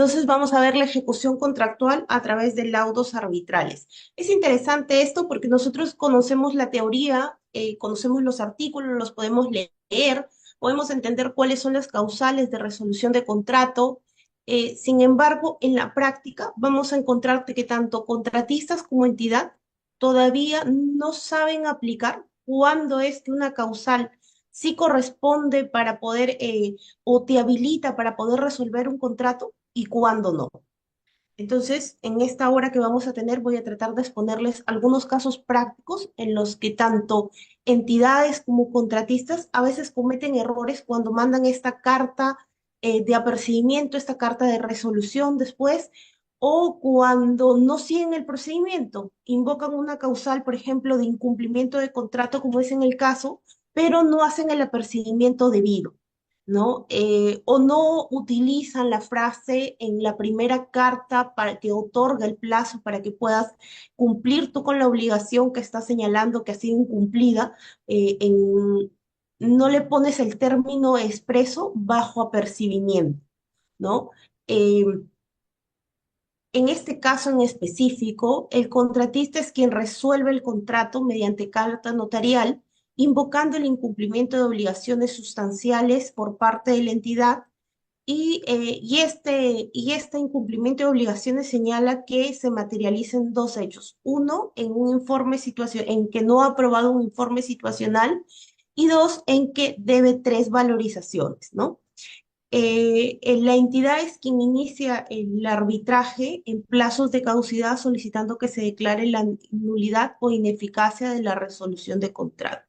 Entonces vamos a ver la ejecución contractual a través de laudos arbitrales. Es interesante esto porque nosotros conocemos la teoría, conocemos los artículos, los podemos leer, podemos entender cuáles son las causales de resolución de contrato. Sin embargo, en la práctica vamos a encontrarte que tanto contratistas como entidad todavía no saben aplicar cuándo es que una causal sí corresponde para poder o te habilita para poder resolver un contrato y cuándo no. Entonces, en esta hora que vamos a tener, voy a tratar de exponerles algunos casos prácticos en los que tanto entidades como contratistas a veces cometen errores cuando mandan esta carta de apercibimiento, esta carta de resolución después, o cuando no siguen el procedimiento, invocan una causal, por ejemplo, de incumplimiento de contrato, como es en el caso, pero no hacen el apercibimiento debido. ¿No? O no utilizan la frase en la primera carta para que otorga el plazo para que puedas cumplir tú con la obligación que estás señalando que ha sido incumplida, no le pones el término expreso bajo apercibimiento, ¿no? Eh, en este caso en específico, el contratista es quien resuelve el contrato mediante carta notarial, invocando el incumplimiento de obligaciones sustanciales por parte de la entidad y este incumplimiento de obligaciones señala que se materializan dos hechos. Uno, en un informe en que no ha aprobado un informe situacional y dos, en que debe tres valorizaciones, ¿no? La entidad es quien inicia el arbitraje en plazos de caducidad solicitando que se declare la nulidad o ineficacia de la resolución de contrato.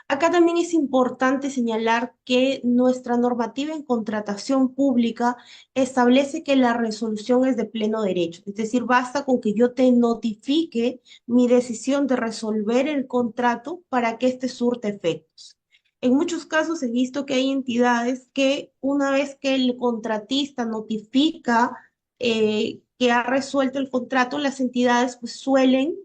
Acá también es importante señalar que nuestra normativa en contratación pública establece que la resolución es de pleno derecho, es decir, basta con que yo te notifique mi decisión de resolver el contrato para que éste surte efectos. En muchos casos he visto que hay entidades que una vez que el contratista notifica que ha resuelto el contrato, las entidades pues suelen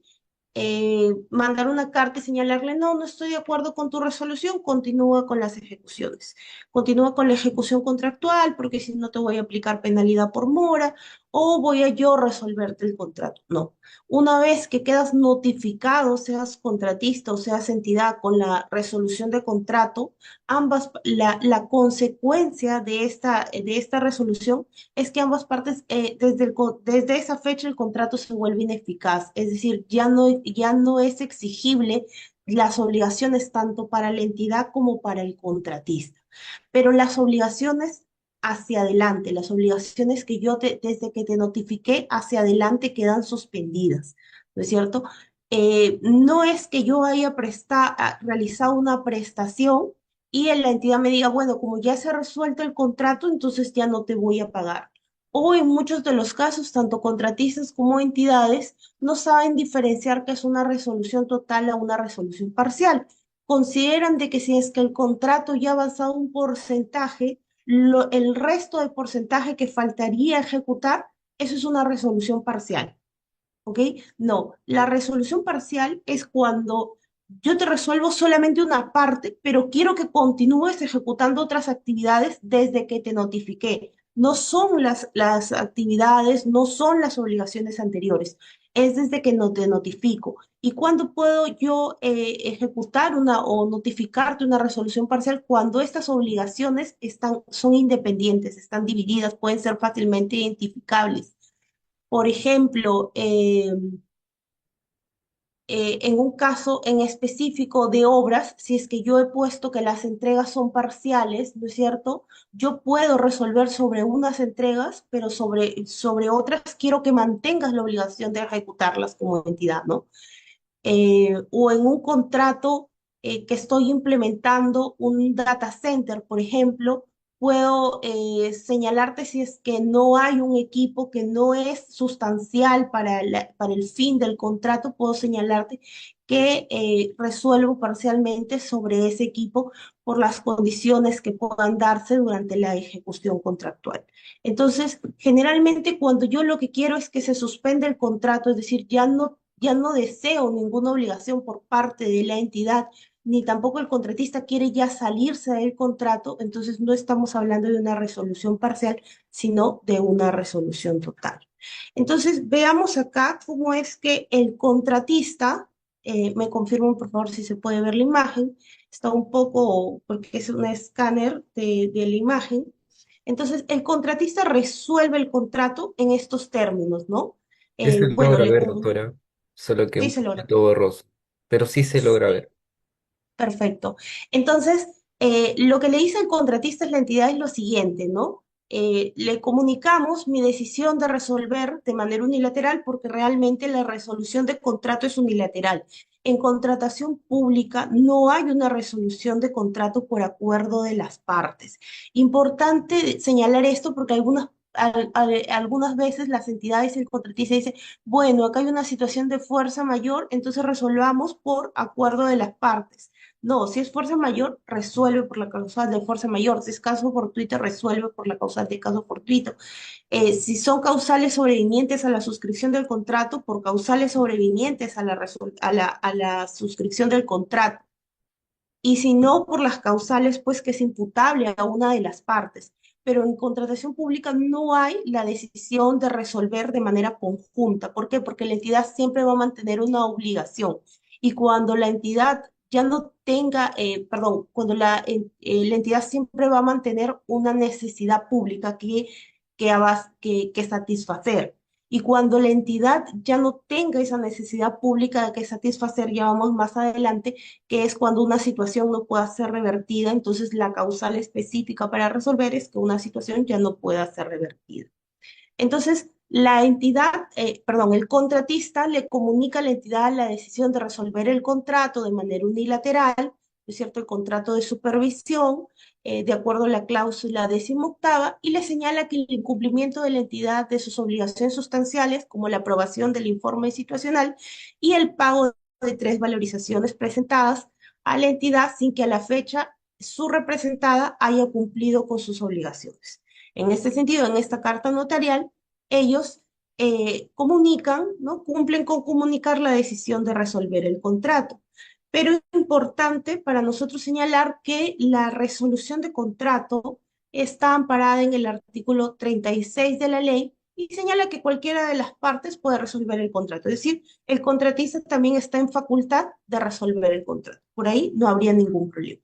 mandar una carta y señalarle, no, no estoy de acuerdo con tu resolución, continúa con las ejecuciones. Continúa con la ejecución contractual porque si no te voy a aplicar penalidad por mora o voy a yo resolverte el contrato. No. Una vez que quedas notificado, seas contratista o seas entidad con la resolución de contrato, la consecuencia de esta resolución es que ambas partes, desde esa fecha, el contrato se vuelve ineficaz. Es decir, ya no es exigible las obligaciones tanto para la entidad como para el contratista. Pero las obligaciones hacia adelante, las obligaciones que desde que te notifiqué hacia adelante quedan suspendidas, ¿no es cierto? No es que yo haya realizado una prestación y en la entidad me diga, bueno, como ya se ha resuelto el contrato, entonces ya no te voy a pagar. O en muchos de los casos, tanto contratistas como entidades no saben diferenciar qué es una resolución total a una resolución parcial. Consideran de que si es que el contrato ya ha avanzado un porcentaje, el resto del porcentaje que faltaría ejecutar, eso es una resolución parcial. ¿Ok? No, la resolución parcial es cuando yo te resuelvo solamente una parte, pero quiero que continúes ejecutando otras actividades desde que te notifiqué. No son las actividades, no son las obligaciones anteriores, es desde que no te notifico. ¿Y cuándo puedo yo ejecutar o notificarte una resolución parcial? Cuando estas obligaciones son independientes, están divididas, pueden ser fácilmente identificables. Por ejemplo, en un caso en específico de obras, si es que yo he puesto que las entregas son parciales, ¿no es cierto? Yo puedo resolver sobre unas entregas, pero sobre otras quiero que mantengas la obligación de ejecutarlas como entidad, ¿no? O en un contrato que estoy implementando un data center, por ejemplo, puedo señalarte si es que no hay un equipo que no es sustancial para el fin del contrato, puedo señalarte que resuelvo parcialmente sobre ese equipo por las condiciones que puedan darse durante la ejecución contractual. Entonces, generalmente cuando yo lo que quiero es que se suspenda el contrato, es decir, ya no deseo ninguna obligación por parte de la entidad, ni tampoco el contratista quiere ya salirse del contrato, entonces no estamos hablando de una resolución parcial, sino de una resolución total. Entonces, veamos acá cómo es que el contratista, me confirman por favor si se puede ver la imagen, está un poco, porque es un escáner de la imagen. Entonces, el contratista resuelve el contrato en estos términos, ¿no? Sí se Bueno, logra ver, doctora, solo que sí un se logra. poquito borroso, pero sí se logra Sí. ver. Perfecto. Entonces, lo que le dice el contratista es la entidad es lo siguiente, ¿no? Le comunicamos mi decisión de resolver de manera unilateral porque realmente la resolución de contrato es unilateral. En contratación pública no hay una resolución de contrato por acuerdo de las partes. Importante señalar esto porque algunas veces las entidades y el contratista dicen, bueno, acá hay una situación de fuerza mayor, entonces resolvamos por acuerdo de las partes. No, si es fuerza mayor, resuelve por la causal de fuerza mayor. Si es caso fortuito, resuelve por la causal de caso fortuito. Si son causales sobrevinientes a la suscripción del contrato, por causales sobrevinientes a la suscripción del contrato. Y si no, por las causales, pues que es imputable a una de las partes. Pero en contratación pública no hay la decisión de resolver de manera conjunta. ¿Por qué? Porque la entidad siempre va a mantener una obligación. Y cuando la entidad ya no tenga, perdón, cuando la entidad siempre va a mantener una necesidad pública que satisfacer. Y cuando la entidad ya no tenga esa necesidad pública que satisfacer, ya vamos más adelante, que es cuando una situación no pueda ser revertida, entonces la causal específica para resolver es que una situación ya no pueda ser revertida. Entonces, la entidad, perdón, el contratista le comunica a la entidad la decisión de resolver el contrato de manera unilateral, ¿no es cierto? El contrato de supervisión, de acuerdo a la cláusula 18ª, y le señala que el incumplimiento de la entidad de sus obligaciones sustanciales, como la aprobación del informe situacional y el pago de tres valorizaciones presentadas a la entidad sin que a la fecha su representada haya cumplido con sus obligaciones. En este sentido, en esta carta notarial, ellos comunican, ¿no? Cumplen con comunicar la decisión de resolver el contrato. Pero es importante para nosotros señalar que la resolución de contrato está amparada en el artículo 36 de la ley y señala que cualquiera de las partes puede resolver el contrato. Es decir, el contratista también está en facultad de resolver el contrato. Por ahí no habría ningún problema.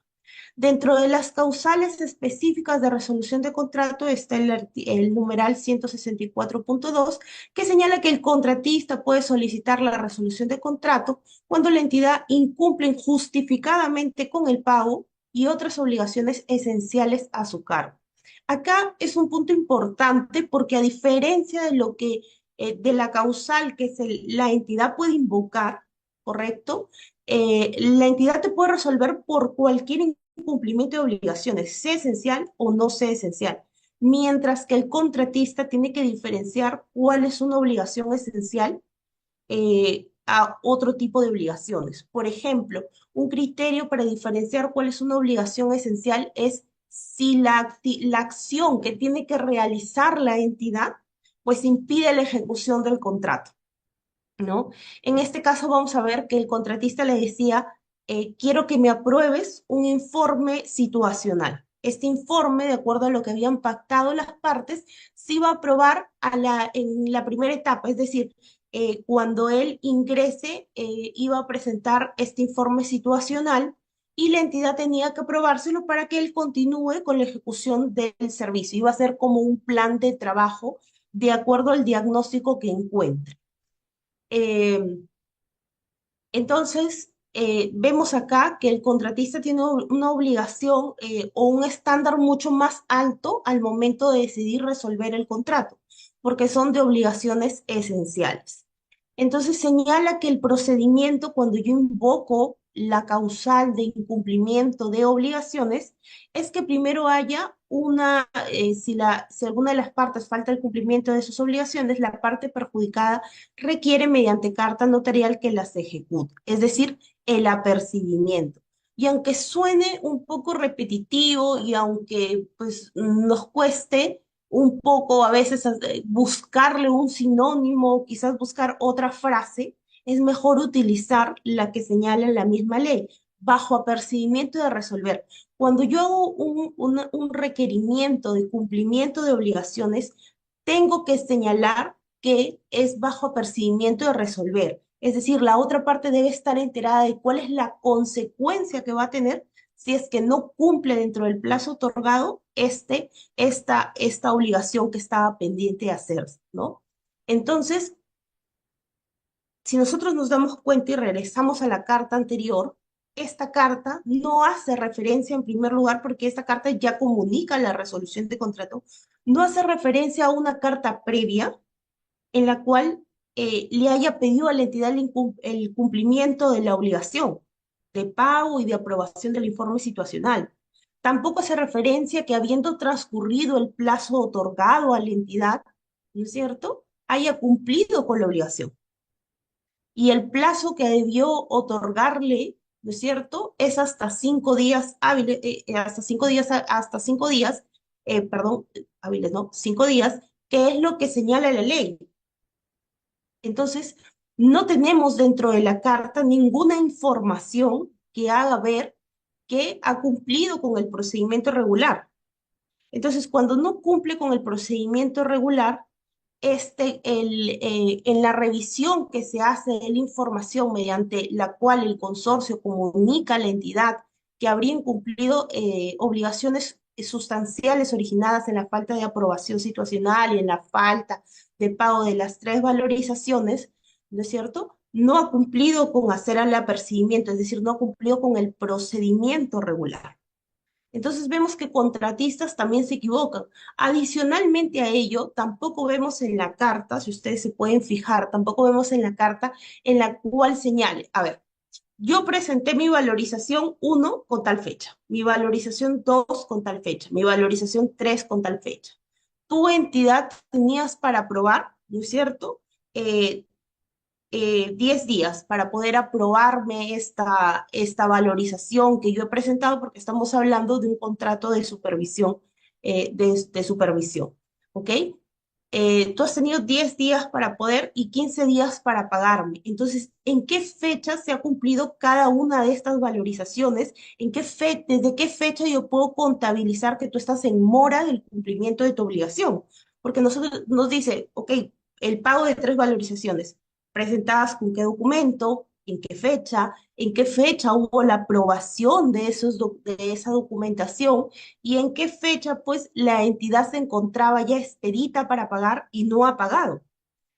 Dentro de las causales específicas de resolución de contrato está el numeral 164.2, que señala que el contratista puede solicitar la resolución de contrato cuando la entidad incumple injustificadamente con el pago y otras obligaciones esenciales a su cargo. Acá es un punto importante porque a diferencia de lo que de la causal que la entidad puede invocar, ¿correcto? La entidad te puede resolver por cualquier cumplimiento de obligaciones, sea esencial o no sea esencial, mientras que el contratista tiene que diferenciar cuál es una obligación esencial a otro tipo de obligaciones. Por ejemplo, un criterio para diferenciar cuál es una obligación esencial es si la acción que tiene que realizar la entidad pues impide la ejecución del contrato. ¿No? En este caso vamos a ver que el contratista le decía, quiero que me apruebes un informe situacional. Este informe, de acuerdo a lo que habían pactado las partes, se iba a aprobar en la primera etapa, es decir, cuando él ingrese, iba a presentar este informe situacional y la entidad tenía que aprobárselo para que él continúe con la ejecución del servicio. Iba a ser como un plan de trabajo de acuerdo al diagnóstico que encuentre. Eh, entonces, vemos acá que el contratista tiene una obligación o un estándar mucho más alto al momento de decidir resolver el contrato, porque son de obligaciones esenciales. Entonces, señala que el procedimiento, cuando yo invoco la causal de incumplimiento de obligaciones, es que primero haya si alguna de las partes falta el cumplimiento de sus obligaciones, la parte perjudicada requiere mediante carta notarial que las ejecute, es decir, el apercibimiento. Y aunque suene un poco repetitivo y aunque pues nos cueste un poco a veces buscarle un sinónimo, quizás buscar otra frase, es mejor utilizar la que señala la misma ley. bajo apercibimiento de resolver. Cuando yo hago un requerimiento de cumplimiento de obligaciones, tengo que señalar que es bajo apercibimiento de resolver. Es decir, la otra parte debe estar enterada de cuál es la consecuencia que va a tener si es que no cumple dentro del plazo otorgado esta obligación que estaba pendiente de hacerse, ¿no? Entonces, si nosotros nos damos cuenta y regresamos a la carta anterior, esta carta no hace referencia en primer lugar porque esta carta ya comunica la resolución de contrato, no hace referencia a una carta previa en la cual le haya pedido a la entidad el cumplimiento de la obligación de pago y de aprobación del informe situacional. Tampoco hace referencia que habiendo transcurrido el plazo otorgado a la entidad, ¿no es cierto?, haya cumplido con la obligación y el plazo que debió otorgarle, ¿no es cierto? Es hasta 5 días hábiles, hasta 5 días, perdón, hábiles, no, 5 días, que es lo que señala la ley. Entonces, no tenemos dentro de la carta ninguna información que haga ver que ha cumplido con el procedimiento regular. Entonces, cuando no cumple con el procedimiento regular, en la revisión que se hace de la información mediante la cual el consorcio comunica a la entidad que habría incumplido obligaciones sustanciales originadas en la falta de aprobación situacional y en la falta de pago de las tres valorizaciones, ¿no es cierto? No ha cumplido con hacer el apercibimiento, es decir, no ha cumplido con el procedimiento regular. Entonces vemos que contratistas también se equivocan. Adicionalmente a ello, tampoco vemos en la carta, si ustedes se pueden fijar, tampoco vemos en la carta en la cual señale, a ver, yo presenté mi valorización 1 con tal fecha, mi valorización 2 con tal fecha, mi valorización 3 con tal fecha. Tu entidad tenías para aprobar, ¿no es cierto? 10 días para poder aprobarme esta valorización que yo he presentado, porque estamos hablando de un contrato de supervisión, de supervisión, ¿ok? Tú has tenido 10 días para poder y 15 días para pagarme. Entonces, ¿en qué fecha se ha cumplido cada una de estas valorizaciones? ¿Desde qué fecha yo puedo contabilizar que tú estás en mora del cumplimiento de tu obligación? Porque nosotros nos dice, ok, el pago de tres valorizaciones presentadas con qué documento, en qué fecha hubo la aprobación de esa documentación y en qué fecha pues la entidad se encontraba ya expedita para pagar y no ha pagado.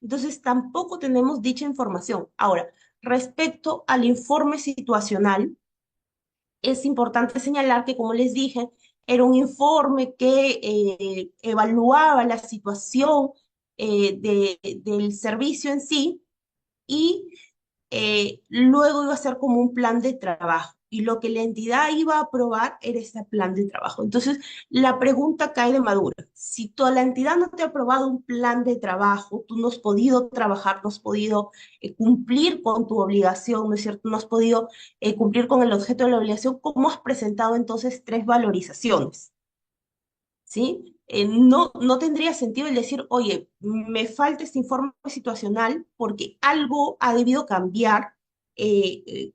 Entonces tampoco tenemos dicha información. Ahora, respecto al informe situacional, es importante señalar que, como les dije, era un informe que evaluaba la situación del servicio en sí y luego iba a ser como un plan de trabajo. Y lo que la entidad iba a aprobar era ese plan de trabajo. Entonces, la pregunta cae de madura. Si toda la entidad no te ha aprobado un plan de trabajo, tú no has podido trabajar, no has podido cumplir con tu obligación, ¿no es cierto? No has podido cumplir con el objeto de la obligación, ¿cómo has presentado entonces tres valorizaciones? ¿Sí? No tendría sentido el decir, oye, me falta este informe situacional porque algo ha debido cambiar, eh, eh,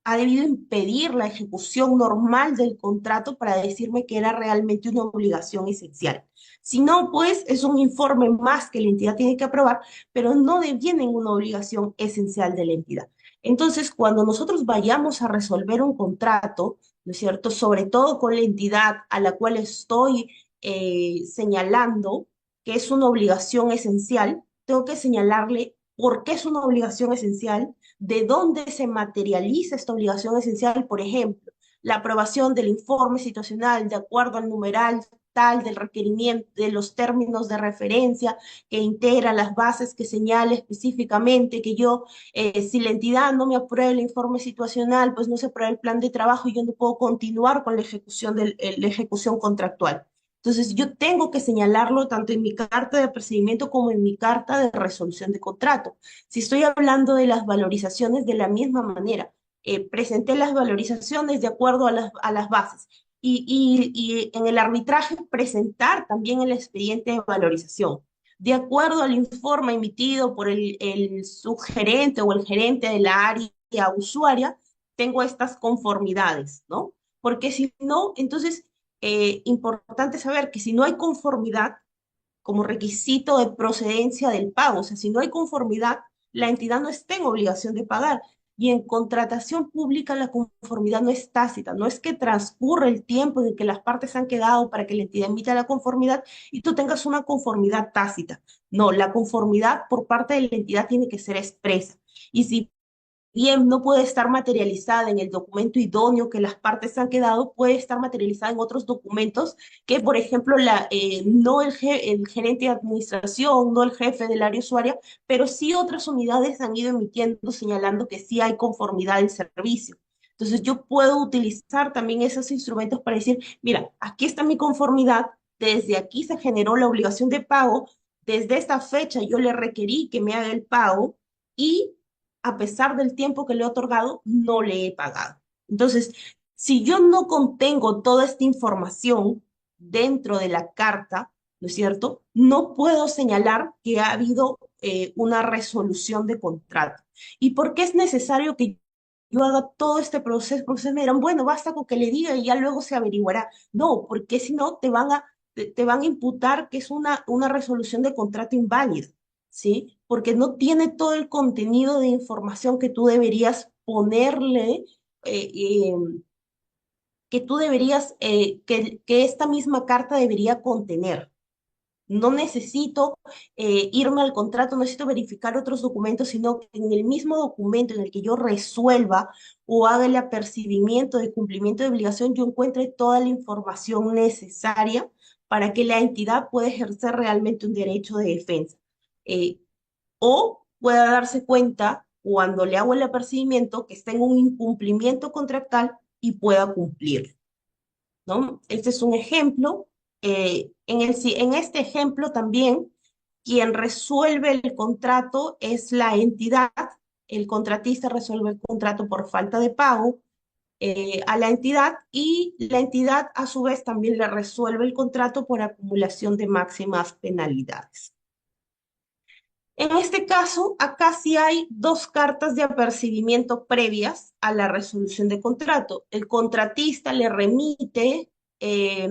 ha debido impedir la ejecución normal del contrato para decirme que era realmente una obligación esencial. Si no, pues es un informe más que la entidad tiene que aprobar, pero no deviene en una obligación esencial de la entidad. Entonces, cuando nosotros vayamos a resolver un contrato, ¿no es cierto? Sobre todo con la entidad a la cual estoy señalando que es una obligación esencial, tengo que señalarle por qué es una obligación esencial, de dónde se materializa esta obligación esencial, por ejemplo, la aprobación del informe situacional de acuerdo al numeral tal del requerimiento de los términos de referencia que integra las bases que señala específicamente que yo, si la entidad no me aprueba el informe situacional, pues no se aprueba el plan de trabajo y yo no puedo continuar con la ejecución, la ejecución contractual. Entonces, yo tengo que señalarlo tanto en mi carta de procedimiento como en mi carta de resolución de contrato. Si estoy hablando de las valorizaciones de la misma manera, presenté las valorizaciones de acuerdo a las bases y en el arbitraje presentar también el expediente de valorización. De acuerdo al informe emitido por el subgerente o el gerente de la área usuaria, tengo estas conformidades, ¿no? Porque si no, entonces, importante saber que si no hay conformidad como requisito de procedencia del pago, o sea, si no hay conformidad, la entidad no está en obligación de pagar. Y en contratación pública la conformidad no es tácita, no es que transcurre el tiempo en el que las partes han quedado para que la entidad emita la conformidad y tú tengas una conformidad tácita. No, la conformidad por parte de la entidad tiene que ser expresa. Y si bien no puede estar materializada en el documento idóneo que las partes han quedado, puede estar materializada en otros documentos que, por ejemplo, no el gerente de administración, no el jefe del área usuaria, pero sí otras unidades han ido emitiendo señalando que sí hay conformidad del servicio. Entonces yo puedo utilizar también esos instrumentos para decir, mira, aquí está mi conformidad, desde aquí se generó la obligación de pago, desde esta fecha yo le requerí que me haga el pago y a pesar del tiempo que le he otorgado, no le he pagado. Entonces, si yo no contengo toda esta información dentro de la carta, ¿no es cierto? No puedo señalar que ha habido una resolución de contrato. ¿Y por qué es necesario que yo haga todo este proceso? Porque ustedes me dirán, bueno, basta con que le diga y ya luego se averiguará. No, porque si no, te van a imputar que es una resolución de contrato inválida. ¿Sí? Porque no tiene todo el contenido de información que tú deberías ponerle, eh, eh, que tú deberías, que esta misma carta debería contener. No necesito irme al contrato, no necesito verificar otros documentos, sino que en el mismo documento en el que yo resuelva o haga el apercibimiento de cumplimiento de obligación, yo encuentre toda la información necesaria para que la entidad pueda ejercer realmente un derecho de defensa. Eh, o pueda darse cuenta cuando le hago el apercibimiento que está en un incumplimiento contractual y pueda cumplir, ¿no? Este es un ejemplo. En este ejemplo también, quien resuelve el contrato es la entidad. El contratista resuelve el contrato por falta de pago a la entidad y la entidad a su vez también le resuelve el contrato por acumulación de máximas penalidades. En este caso, acá sí hay dos cartas de apercibimiento previas a la resolución de contrato. El contratista eh,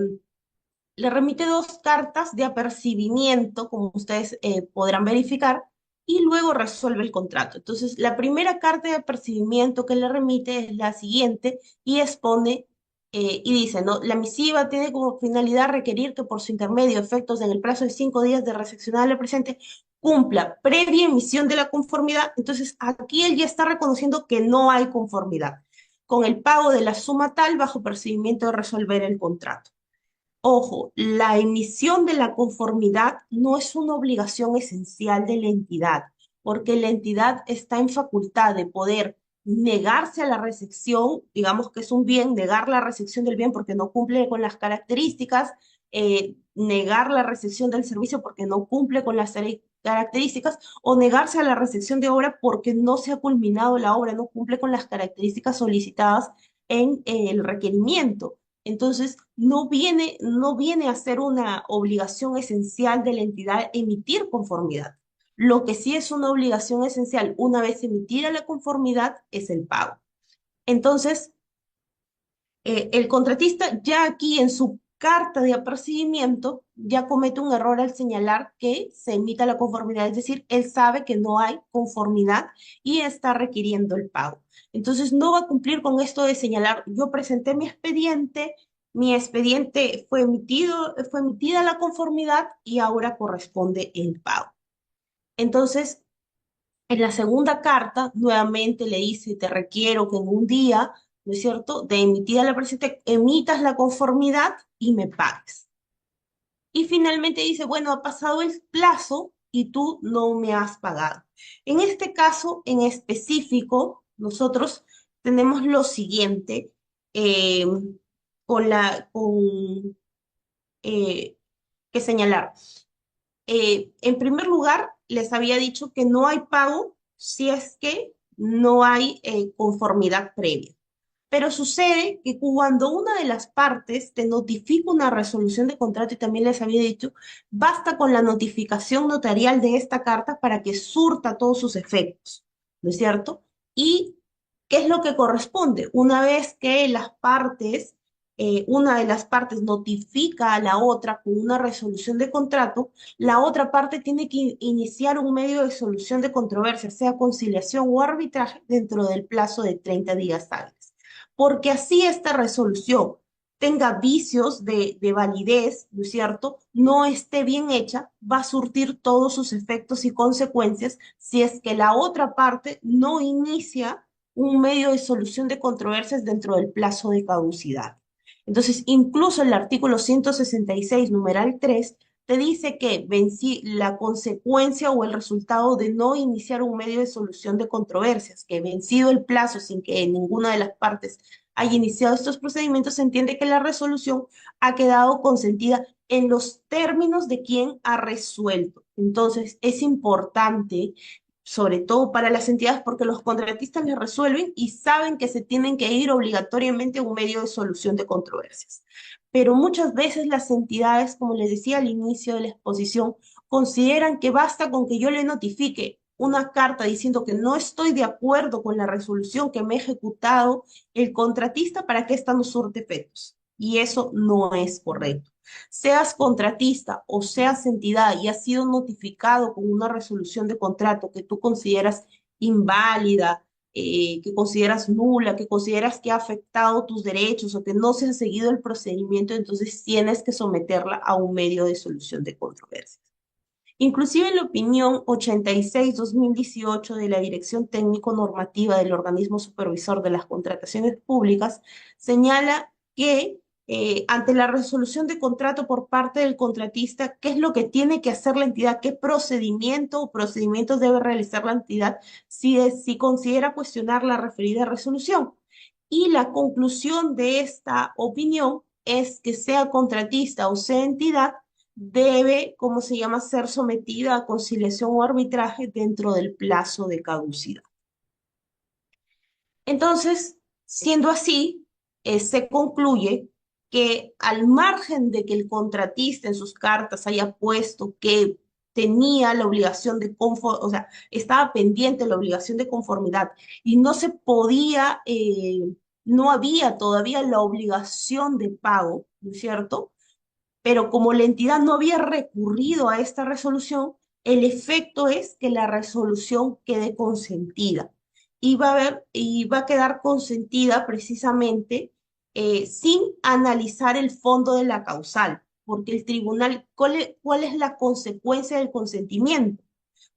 le remite dos cartas de apercibimiento, como ustedes podrán verificar, y luego resuelve el contrato. Entonces, la primera carta de apercibimiento que le remite es la siguiente y expone y dice, ¿no? La misiva tiene como finalidad requerir que por su intermedio, efectos en el plazo de 5 días de recepcionar la presente, cumpla previa emisión de la conformidad. Entonces, aquí él ya está reconociendo que no hay conformidad con el pago de la suma tal bajo procedimiento de resolver el contrato. Ojo, la emisión de la conformidad no es una obligación esencial de la entidad, porque la entidad está en facultad de poder negarse a la recepción, digamos que es un bien, negar la recepción del bien porque no cumple con las características, negar la recepción del servicio porque no cumple con las características, o negarse a la recepción de obra porque no se ha culminado la obra, no cumple con las características solicitadas en el requerimiento. Entonces, no viene a ser una obligación esencial de la entidad emitir conformidad. Lo que sí es una obligación esencial una vez emitida la conformidad es el pago. Entonces, el contratista ya aquí en su carta de apercibimiento ya comete un error al señalar que se emita la conformidad, es decir, él sabe que no hay conformidad y está requiriendo el pago. Entonces no va a cumplir con esto de señalar, yo presenté mi expediente fue emitida la conformidad y ahora corresponde el pago. Entonces, en la segunda carta, nuevamente le dice, te requiero que en un día, ¿no es cierto?, de emitida la presente, emitas la conformidad y me pagues. Y finalmente dice, bueno, ha pasado el plazo y tú no me has pagado. En este caso, en específico, nosotros tenemos lo siguiente eh, con que señalar. En primer lugar, les había dicho que no hay pago si es que no hay conformidad previa. Pero sucede que cuando una de las partes te notifica una resolución de contrato, y también les había dicho, basta con la notificación notarial de esta carta para que surta todos sus efectos, ¿no es cierto? Y ¿Qué es lo que corresponde? Una vez que una de las partes notifica a la otra con una resolución de contrato, la otra parte tiene que iniciar un medio de solución de controversia, sea conciliación o arbitraje, dentro del plazo de 30 días hábiles. Porque así esta resolución tenga vicios de validez, ¿no es cierto? No esté bien hecha, va a surtir todos sus efectos y consecuencias si es que la otra parte no inicia un medio de solución de controversias dentro del plazo de caducidad. Entonces, incluso el artículo 166, numeral 3, te dice que la consecuencia o el resultado de no iniciar un medio de solución de controversias, que vencido el plazo sin que ninguna de las partes haya iniciado estos procedimientos, se entiende que la resolución ha quedado consentida en los términos de quien ha resuelto. Entonces, es importante, sobre todo para las entidades, porque los contratistas les resuelven y saben que se tienen que ir obligatoriamente a un medio de solución de controversias. Pero muchas veces las entidades, como les decía al inicio de la exposición, consideran que basta con que yo le notifique una carta diciendo que no estoy de acuerdo con la resolución que me ha ejecutado el contratista para que ésta no surte efectos. Y eso no es correcto. Seas contratista o seas entidad y has sido notificado con una resolución de contrato que tú consideras inválida, que consideras nula, que consideras que ha afectado tus derechos o que no se ha seguido el procedimiento, entonces tienes que someterla a un medio de solución de controversias. Inclusive en la opinión 86-2018 de la Dirección Técnico-Normativa del Organismo Supervisor de las Contrataciones Públicas, señala que ante la resolución de contrato por parte del contratista, ¿qué es lo que tiene que hacer la entidad? ¿Qué procedimiento o procedimientos debe realizar la entidad si considera cuestionar la referida resolución? Y la conclusión de esta opinión es que sea contratista o sea entidad, debe, ¿cómo se llama?, ser sometida a conciliación o arbitraje dentro del plazo de caducidad. Entonces, siendo así, se concluye que al margen de que el contratista en sus cartas haya puesto que tenía la obligación de conformidad, o sea, estaba pendiente la obligación de conformidad y no se podía, no había todavía la obligación de pago, ¿no es cierto? Pero como la entidad no había recurrido a esta resolución, el efecto es que la resolución quede consentida y va a quedar consentida precisamente sin analizar el fondo de la causal, porque el tribunal, ¿cuál es la consecuencia del consentimiento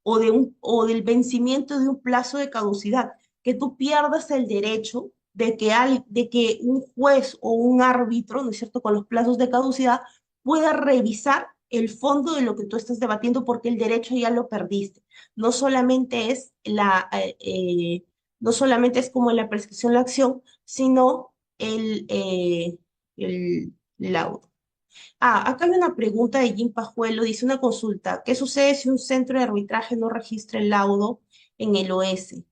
o del vencimiento de un plazo de caducidad? Que tú pierdas el derecho de que un juez o un árbitro, ¿no es cierto?, con los plazos de caducidad, pueda revisar el fondo de lo que tú estás debatiendo porque el derecho ya lo perdiste. No solamente es no solamente es como la prescripción de la acción, sino el laudo. Ah, acá hay una pregunta de Jim Pajuelo, dice una consulta. ¿Qué sucede si un centro de arbitraje no registra el laudo en el OS?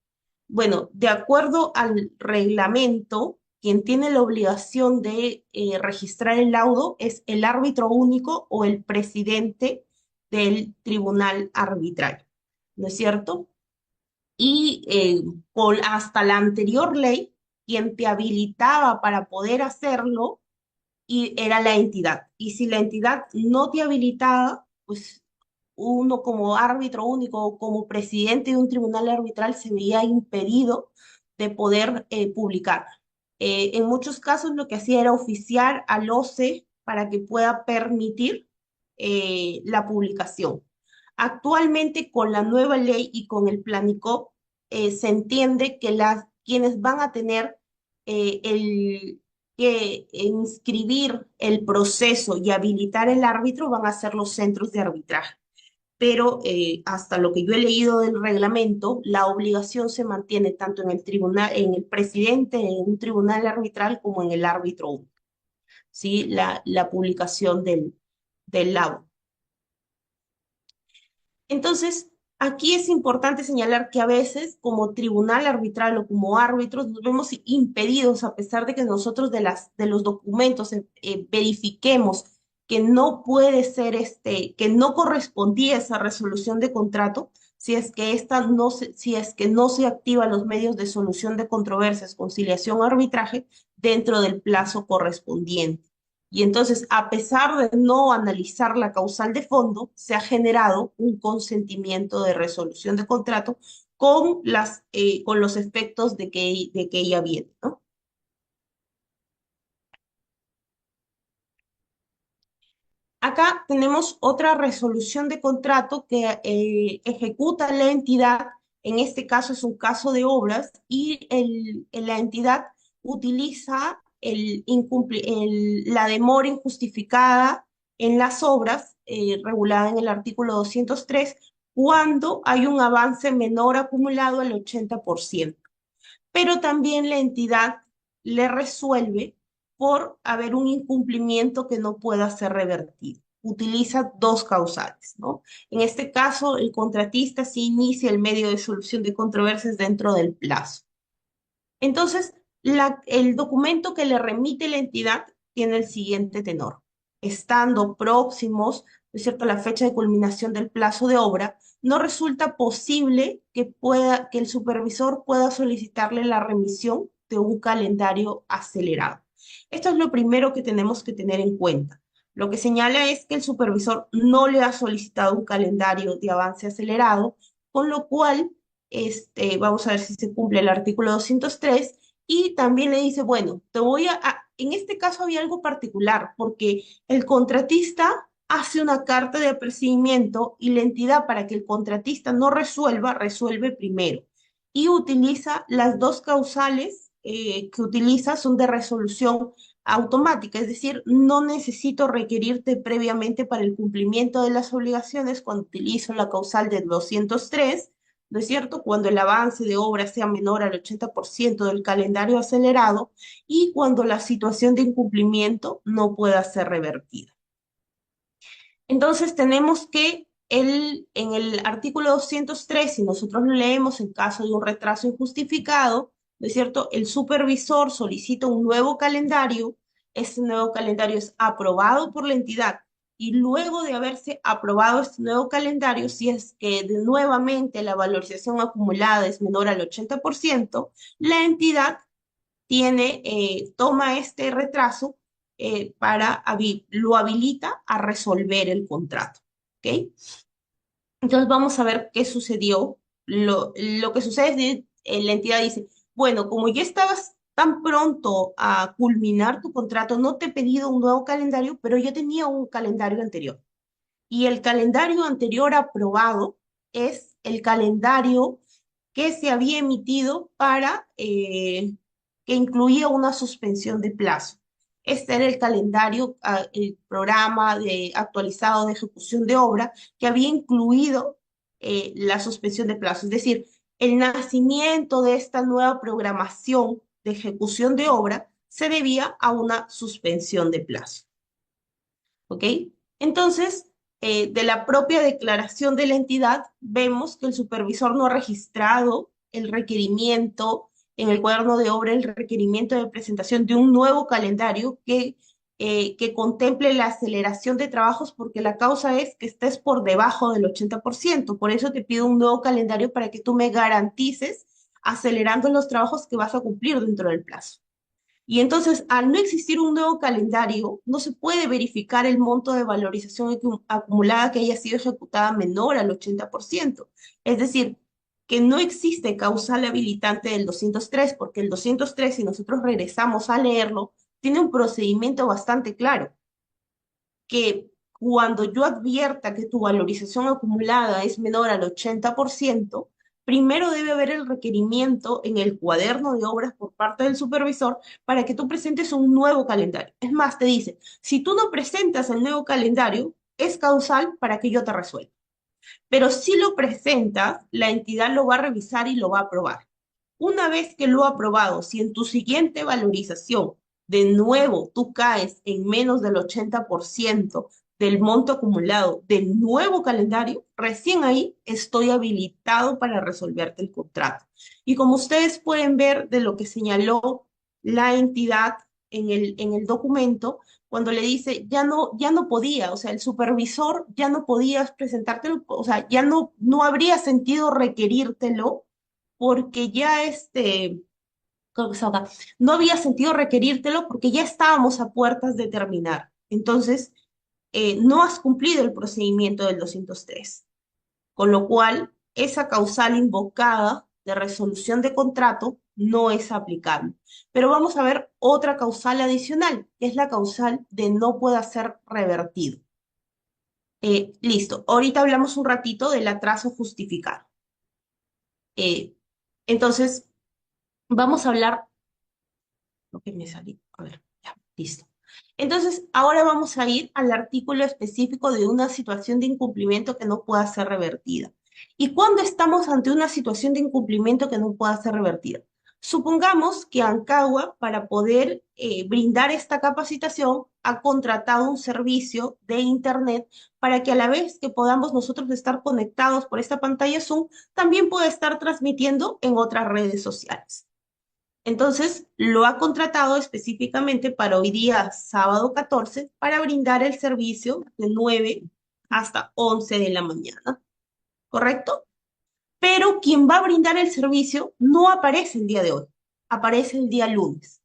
Bueno, de acuerdo al reglamento, quien tiene la obligación de registrar el laudo es el árbitro único o el presidente del tribunal arbitral, ¿no es cierto? Y hasta la anterior ley, quien te habilitaba para poder hacerlo y era la entidad. Y si la entidad no te habilitaba, pues uno como árbitro único o como presidente de un tribunal arbitral se veía impedido de poder publicar. En muchos casos lo que hacía era oficiar al OCE para que pueda permitir la publicación. Actualmente con la nueva ley y con el Planicop se entiende que quienes van a tener que inscribir el proceso y habilitar el árbitro van a ser los centros de arbitraje. Pero hasta lo que yo he leído del reglamento, la obligación se mantiene tanto en el tribunal, en el presidente, en un tribunal arbitral, como en el árbitro único, ¿sí? La publicación del laudo. Entonces, aquí es importante señalar que a veces, como tribunal arbitral o como árbitros, nos vemos impedidos, a pesar de que nosotros de los documentos verifiquemos que no puede ser que no correspondía esa resolución de contrato, si es que si es que no se activan los medios de solución de controversias, conciliación o arbitraje dentro del plazo correspondiente. Y entonces, a pesar de no analizar la causal de fondo, se ha generado un consentimiento de resolución de contrato con los efectos de que ella viene, ¿no? Acá tenemos otra resolución de contrato que ejecuta la entidad. En este caso es un caso de obras y la entidad utiliza la demora injustificada en las obras, regulada en el artículo 203, cuando hay un avance menor acumulado al 80%, pero también la entidad le resuelve por haber un incumplimiento que no pueda ser revertido. Utiliza dos causales, ¿no? En este caso, el contratista sí inicia el medio de solución de controversias dentro del plazo. Entonces, el documento que le remite la entidad tiene el siguiente tenor. Estando próximos, ¿no es cierto?, la fecha de culminación del plazo de obra, no resulta posible que el supervisor pueda solicitarle la remisión de un calendario acelerado. Esto es lo primero que tenemos que tener en cuenta. Lo que señala es que el supervisor no le ha solicitado un calendario de avance acelerado, con lo cual vamos a ver si se cumple el artículo 203, y también le dice, bueno, en este caso había algo particular, porque el contratista hace una carta de apercibimiento y la entidad, para que el contratista no resuelva, resuelve primero y utiliza las dos causales que utiliza son de resolución automática, es decir, no necesito requerirte previamente para el cumplimiento de las obligaciones cuando utilizo la causal del 203, ¿no es cierto? Cuando el avance de obra sea menor al 80% del calendario acelerado y cuando la situación de incumplimiento no pueda ser revertida. Entonces tenemos que en el artículo 203, si nosotros lo leemos en caso de un retraso injustificado, ¿no es cierto? El supervisor solicita un nuevo calendario, ese nuevo calendario es aprobado por la entidad y luego de haberse aprobado este nuevo calendario, si es que nuevamente la valorización acumulada es menor al 80%, la entidad toma este retraso lo habilita a resolver el contrato. ¿Ok? Entonces vamos a ver qué sucedió. Lo que sucede es que la entidad dice, bueno, como ya estabas tan pronto a culminar tu contrato, no te he pedido un nuevo calendario, pero yo tenía un calendario anterior. Y el calendario anterior aprobado es el calendario que se había emitido que incluía una suspensión de plazo. Este era el calendario, el programa actualizado de ejecución de obra que había incluido la suspensión de plazo. Es decir, el nacimiento de esta nueva programación de ejecución de obra se debía a una suspensión de plazo. ¿Ok? Entonces, de la propia declaración de la entidad, vemos que el supervisor no ha registrado el requerimiento en el cuaderno de obra, el requerimiento de presentación de un nuevo calendario que contemple la aceleración de trabajos, porque la causa es que estés por debajo del 80%. Por eso te pido un nuevo calendario para que tú me garantices acelerando los trabajos que vas a cumplir dentro del plazo. Y entonces, al no existir un nuevo calendario, no se puede verificar el monto de valorización acumulada que haya sido ejecutada menor al 80%. Es decir, que no existe causal habilitante del 203, porque el 203, si nosotros regresamos a leerlo, tiene un procedimiento bastante claro, que cuando yo advierta que tu valorización acumulada es menor al 80%, primero debe haber el requerimiento en el cuaderno de obras por parte del supervisor para que tú presentes un nuevo calendario. Es más, te dice, si tú no presentas el nuevo calendario, es causal para que yo te resuelva. Pero si lo presentas, la entidad lo va a revisar y lo va a aprobar. Una vez que lo ha aprobado, si en tu siguiente valorización de nuevo tú caes en menos del 80% del monto acumulado del nuevo calendario, recién ahí estoy habilitado para resolverte el contrato. Y como ustedes pueden ver de lo que señaló la entidad en el documento, cuando le dice, ya no podía, o sea, el supervisor ya no podía presentártelo, o sea, ya no habría sentido requerírtelo porque ya creo que está acá, no había sentido requerírtelo porque ya estábamos a puertas de terminar. Entonces, no has cumplido el procedimiento del 203, con lo cual esa causal invocada de resolución de contrato no es aplicable. Pero vamos a ver otra causal adicional, que es la causal de no pueda ser revertido. Listo, ahorita hablamos un ratito del atraso justificado. Eh, entonces, vamos a hablar, lo que me salí, a ver, ya, listo. Entonces, ahora vamos a ir al artículo específico de una situación de incumplimiento que no pueda ser revertida. ¿Y cuándo estamos ante una situación de incumplimiento que no pueda ser revertida? Supongamos que Ancagua, para poder brindar esta capacitación, ha contratado un servicio de Internet para que a la vez que podamos nosotros estar conectados por esta pantalla Zoom, también pueda estar transmitiendo en otras redes sociales. Entonces, lo ha contratado específicamente para hoy día, sábado 14, para brindar el servicio de 9 hasta 11 de la mañana, ¿correcto? Pero quien va a brindar el servicio no aparece el día de hoy, aparece el día lunes.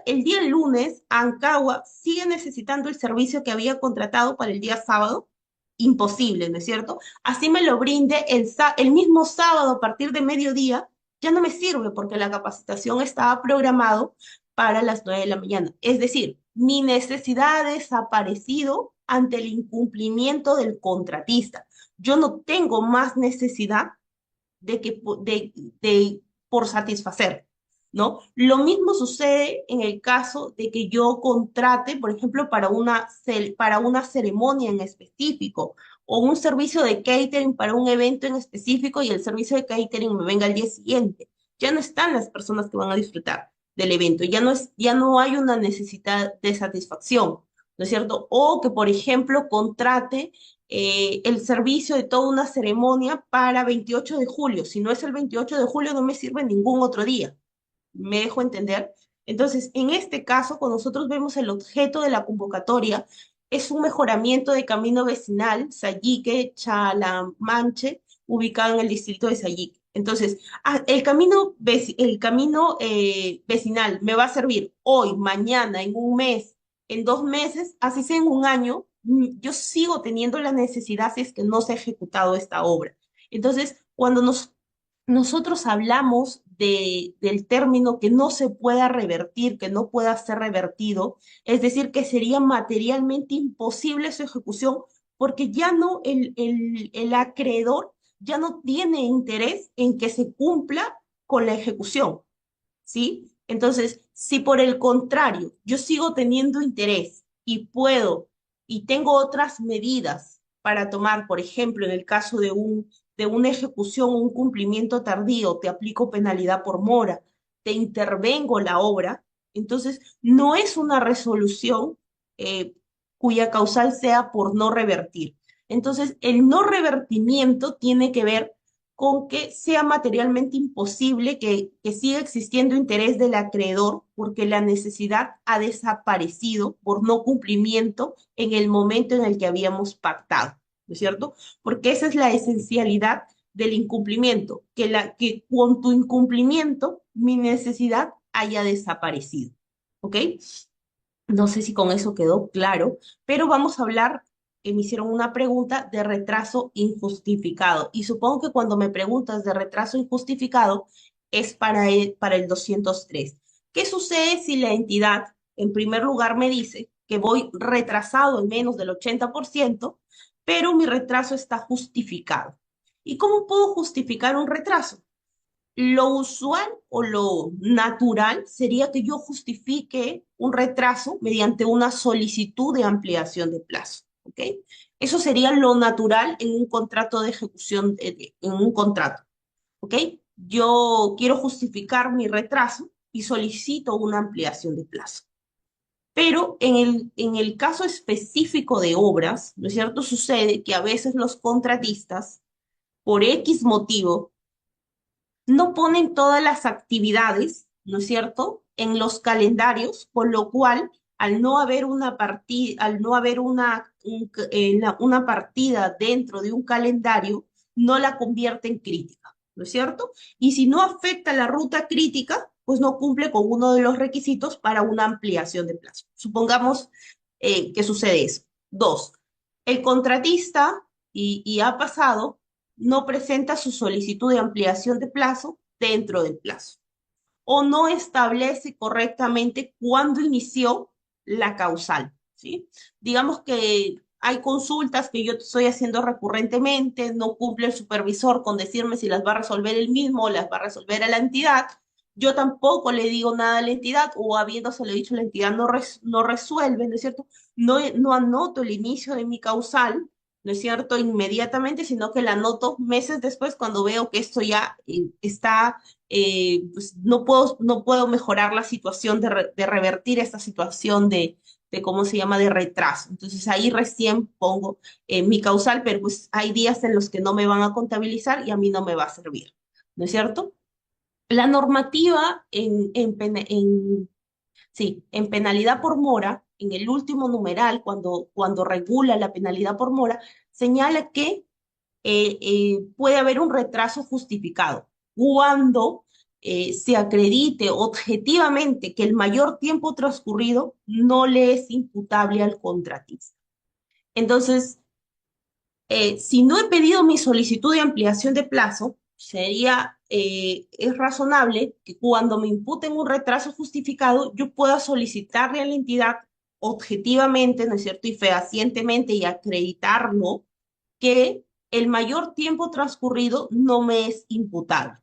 El día lunes, Ancagua sigue necesitando el servicio que había contratado para el día sábado. Imposible, ¿no es cierto? Así me lo brinde el mismo sábado a partir de mediodía, ya no me sirve porque la capacitación estaba programado para las 9 de la mañana. Es decir, mi necesidad ha desaparecido ante el incumplimiento del contratista. Yo no tengo más necesidad de que, por satisfacer, ¿no? Lo mismo sucede en el caso de que yo contrate, por ejemplo, para una ceremonia en específico o un servicio de catering para un evento en específico y el servicio de catering me venga al día siguiente. Ya no están las personas que van a disfrutar del evento, ya no hay una necesidad de satisfacción, ¿no es cierto? O que, por ejemplo, contrate el servicio de toda una ceremonia para 28 de julio. Si no es el 28 de julio, no me sirve ningún otro día. ¿Me dejo entender? Entonces, en este caso, cuando nosotros vemos el objeto de la convocatoria, es un mejoramiento de camino vecinal, Sayique, Chalamanche, ubicado en el distrito de Sayique. Entonces, el camino vecinal me va a servir hoy, mañana, en un mes, en 2 meses, así sea en un año, yo sigo teniendo la necesidad si es que no se ha ejecutado esta obra. Entonces, cuando nosotros hablamos del término que no se pueda revertir, que no pueda ser revertido, es decir, que sería materialmente imposible su ejecución, porque ya no, el acreedor ya no tiene interés en que se cumpla con la ejecución, ¿sí? Entonces, si por el contrario yo sigo teniendo interés y puedo y tengo otras medidas para tomar, por ejemplo, en el caso de una ejecución o un cumplimiento tardío, te aplico penalidad por mora, te intervengo la obra, entonces no es una resolución cuya causal sea por no revertir. Entonces, el no revertimiento tiene que ver con que sea materialmente imposible que siga existiendo interés del acreedor porque la necesidad ha desaparecido por no cumplimiento en el momento en el que habíamos pactado, ¿no es cierto? Porque esa es la esencialidad del incumplimiento, que con tu incumplimiento mi necesidad haya desaparecido, ¿ok? No sé si con eso quedó claro, pero vamos a hablar, me hicieron una pregunta de retraso injustificado. Y supongo que cuando me preguntas de retraso injustificado es para el 203. ¿Qué sucede si la entidad, en primer lugar, me dice que voy retrasado en menos del 80%, pero mi retraso está justificado? ¿Y cómo puedo justificar un retraso? Lo usual o lo natural sería que yo justifique un retraso mediante una solicitud de ampliación de plazo, ¿ok? Eso sería lo natural en un contrato de ejecución, en un contrato, ¿ok? Yo quiero justificar mi retraso y solicito una ampliación de plazo. Pero en el caso específico de obras, ¿no es cierto? Sucede que a veces los contratistas, por X motivo, no ponen todas las actividades, ¿no es cierto?, en los calendarios, con lo cual al no haber una partida, al no haber una partida dentro de un calendario, no la convierte en crítica, ¿no es cierto? Y si no afecta la ruta crítica, pues no cumple con uno de los requisitos para una ampliación de plazo. Supongamos que sucede eso. Dos, el contratista, y ha pasado, no presenta su solicitud de ampliación de plazo dentro del plazo o no establece correctamente cuándo inició la causal, ¿sí? Digamos que hay consultas que yo estoy haciendo recurrentemente, no cumple el supervisor con decirme si las va a resolver él mismo o las va a resolver a la entidad. Yo tampoco le digo nada a la entidad o habiéndoselo dicho la entidad no resuelve, ¿no es cierto? No anoto el inicio de mi causal, ¿no es cierto? Inmediatamente, sino que la anoto meses después cuando veo que esto ya está pues no puedo mejorar la situación de revertir esta situación ¿cómo se llama?, de retraso. Entonces ahí recién pongo mi causal, pero pues hay días en los que no me van a contabilizar y a mí no me va a servir, ¿no es cierto? La normativa sí, en penalidad por mora, en el último numeral, cuando regula la penalidad por mora, señala que puede haber un retraso justificado cuando se acredite objetivamente que el mayor tiempo transcurrido no le es imputable al contratista. Entonces, si no he pedido mi solicitud de ampliación de plazo, es razonable que cuando me imputen un retraso justificado, yo pueda solicitarle a la entidad objetivamente, ¿no es cierto?, y fehacientemente y acreditarlo que el mayor tiempo transcurrido no me es imputable.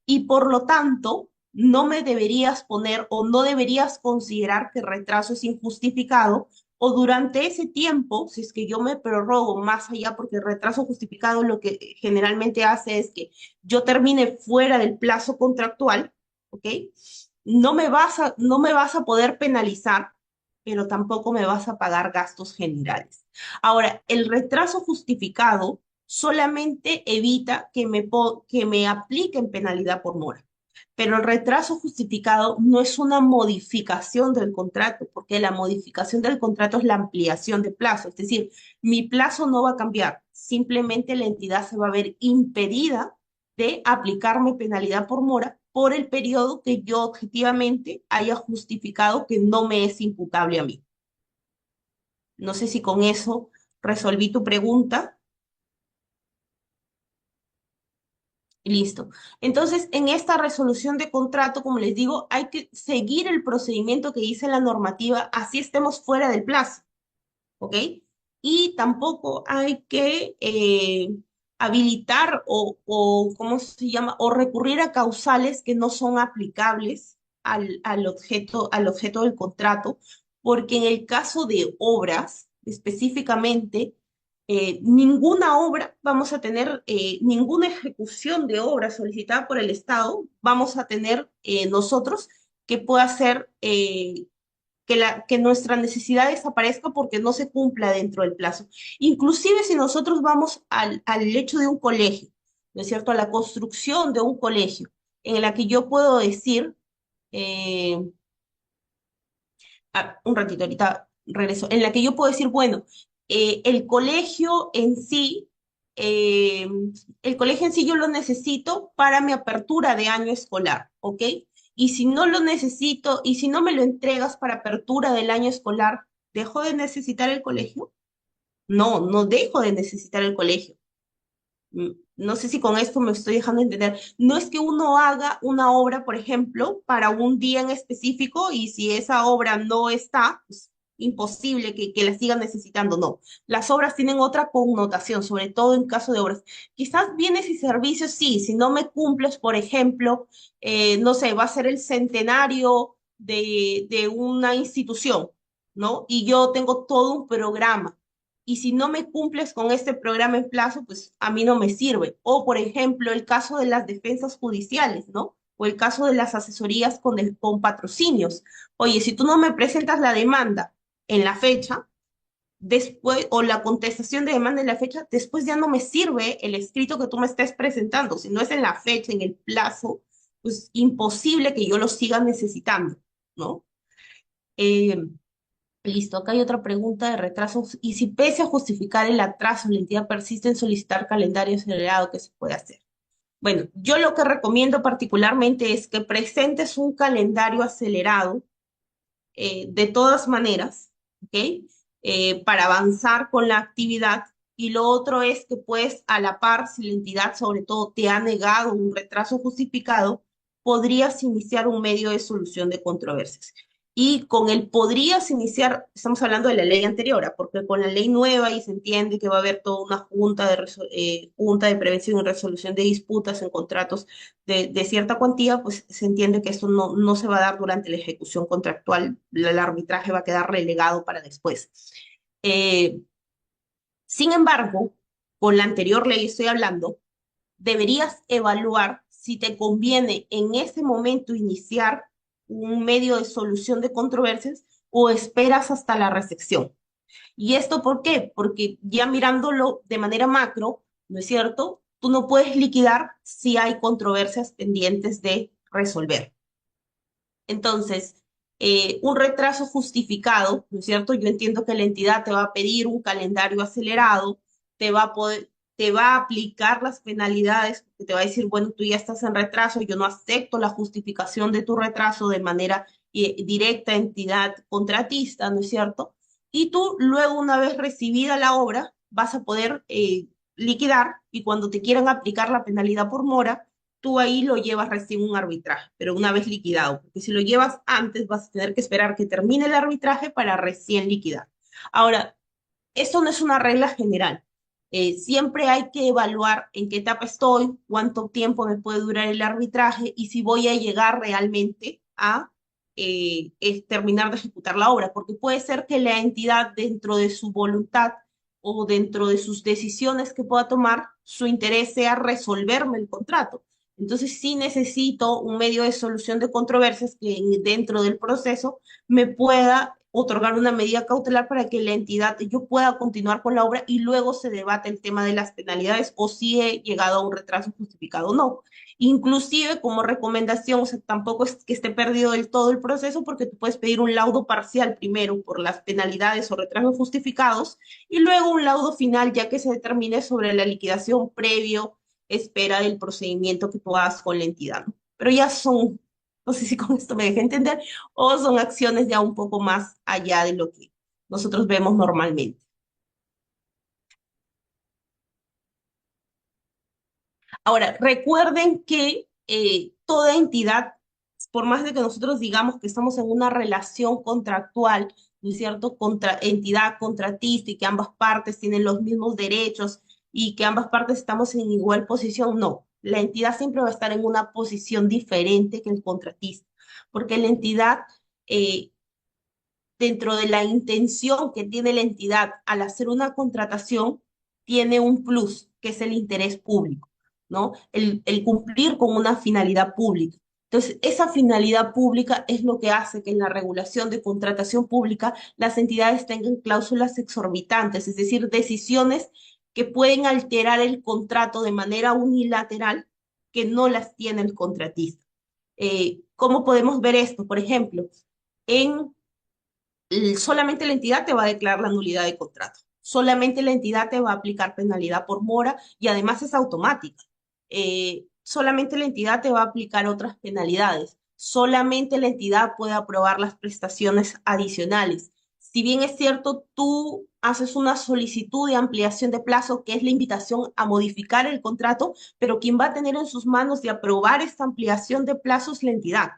Y por lo tanto, no me deberías poner o no deberías considerar que el retraso es injustificado o durante ese tiempo, si es que yo me prorrogo más allá, porque el retraso justificado lo que generalmente hace es que yo termine fuera del plazo contractual, ¿ok? No me vas a poder penalizar, pero tampoco me vas a pagar gastos generales. Ahora, el retraso justificado solamente evita que me apliquen penalidad por mora. Pero el retraso justificado no es una modificación del contrato, porque la modificación del contrato es la ampliación de plazo. Es decir, mi plazo no va a cambiar, simplemente la entidad se va a ver impedida de aplicarme penalidad por mora por el periodo que yo objetivamente haya justificado que no me es imputable a mí. No sé si con eso resolví tu pregunta. Listo. Entonces, en esta resolución de contrato, como les digo, hay que seguir el procedimiento que dice la normativa, así estemos fuera del plazo, ¿ok? Y tampoco hay que habilitar ¿cómo se llama? O recurrir a causales que no son aplicables al objeto del contrato, porque en el caso de obras, específicamente, ninguna obra, vamos a tener ninguna ejecución de obra solicitada por el Estado, vamos a tener nosotros que pueda ser que nuestra necesidad desaparezca porque no se cumpla dentro del plazo. Inclusive si nosotros vamos al hecho de un colegio, ¿no es cierto?, a la construcción de un colegio, en la que yo puedo decir, eh, un ratito, ahorita regreso, en la que yo puedo decir, bueno, el colegio en sí, eh, el colegio en sí yo lo necesito para mi apertura de año escolar, ¿ok? Y si no lo necesito, y si no me lo entregas para apertura del año escolar, ¿dejo de necesitar el colegio? No, no dejo de necesitar el colegio. No sé si con esto me estoy dejando entender. No es que uno haga una obra, por ejemplo, para un día en específico y si esa obra no está, pues imposible que la sigan necesitando. No, las obras tienen otra connotación, sobre todo en caso de obras. Quizás bienes y servicios, sí, si no me cumples, por ejemplo, no sé, va a ser el centenario de una institución, ¿no? Y yo tengo todo un programa y si no me cumples con este programa en plazo, pues a mí no me sirve. O, por ejemplo, el caso de las defensas judiciales, ¿no? O el caso de las asesorías con patrocinios. Oye, si tú no me presentas la demanda en la fecha, después, o la contestación de demanda en la fecha, después ya no me sirve el escrito que tú me estés presentando. Si no es en la fecha, en el plazo, pues imposible que yo lo siga necesitando, ¿no? Eh, Listo, acá hay otra pregunta de retrasos. ¿Y si pese a justificar el atraso, la entidad persiste en solicitar calendario acelerado, qué se puede hacer? Bueno, yo lo que recomiendo particularmente es que presentes un calendario acelerado de todas maneras, ¿ok? Para avanzar con la actividad. Y lo otro es que puedes, a la par, si la entidad sobre todo te ha negado un retraso justificado, podrías iniciar un medio de solución de controversias. Y con el podrías iniciar, estamos hablando de la ley anterior, ¿ah? Porque con la ley nueva y se entiende que va a haber toda una junta de prevención y resolución de disputas en contratos de cierta cuantía, pues se entiende que esto no se va a dar durante la ejecución contractual, el arbitraje va a quedar relegado para después. Eh, Sin embargo, con la anterior ley estoy hablando, deberías evaluar si te conviene en ese momento iniciar un medio de solución de controversias o esperas hasta la recepción. ¿Y esto por qué? Porque ya mirándolo de manera macro, ¿no es cierto? Tú no puedes liquidar si hay controversias pendientes de resolver. Entonces, un retraso justificado, ¿no es cierto? Yo entiendo que la entidad te va a pedir un calendario acelerado, te va a aplicar las penalidades, te va a decir, bueno, tú ya estás en retraso, yo no acepto la justificación de tu retraso de manera directa, entidad contratista, ¿no es cierto? Y tú luego, una vez recibida la obra, vas a poder liquidar y cuando te quieran aplicar la penalidad por mora, tú ahí lo llevas recién un arbitraje, pero una vez liquidado, porque si lo llevas antes vas a tener que esperar que termine el arbitraje para recién liquidar. Ahora, esto no es una regla general. Siempre hay que evaluar en qué etapa estoy, cuánto tiempo me puede durar el arbitraje y si voy a llegar realmente a terminar de ejecutar la obra, porque puede ser que la entidad dentro de su voluntad o dentro de sus decisiones que pueda tomar, su interés sea resolverme el contrato. Entonces sí necesito un medio de solución de controversias que dentro del proceso me pueda otorgar una medida cautelar para que la entidad, yo pueda continuar con la obra y luego se debate el tema de las penalidades o si he llegado a un retraso justificado o no. Inclusive como recomendación, o sea, tampoco es que esté perdido del todo el proceso porque tú puedes pedir un laudo parcial primero por las penalidades o retrasos justificados y luego un laudo final ya que se determine sobre la liquidación previo espera del procedimiento que tú hagas con la entidad, ¿no? Pero ya son, no sé si con esto me deja entender, o son acciones ya un poco más allá de lo que nosotros vemos normalmente. Ahora, recuerden que toda entidad, por más de que nosotros digamos que estamos en una relación contractual, ¿no es cierto?, contra entidad contratista y que ambas partes tienen los mismos derechos y que ambas partes estamos en igual posición, no. La entidad siempre va a estar en una posición diferente que el contratista, porque la entidad eh, dentro de la intención que tiene la entidad al hacer una contratación, tiene un plus, que es el interés público, ¿no? El cumplir con una finalidad pública. Entonces, esa finalidad pública es lo que hace que en la regulación de contratación pública las entidades tengan cláusulas exorbitantes, es decir, decisiones que pueden alterar el contrato de manera unilateral que no las tiene el contratista. ¿Cómo podemos ver esto? Por ejemplo, en solamente la entidad te va a declarar la nulidad de contrato. Solamente la entidad te va a aplicar penalidad por mora y además es automática. Solamente la entidad te va a aplicar otras penalidades. Solamente la entidad puede aprobar las prestaciones adicionales. Si bien es cierto, tú haces una solicitud de ampliación de plazo, que es la invitación a modificar el contrato, pero quien va a tener en sus manos de aprobar esta ampliación de plazo es la entidad.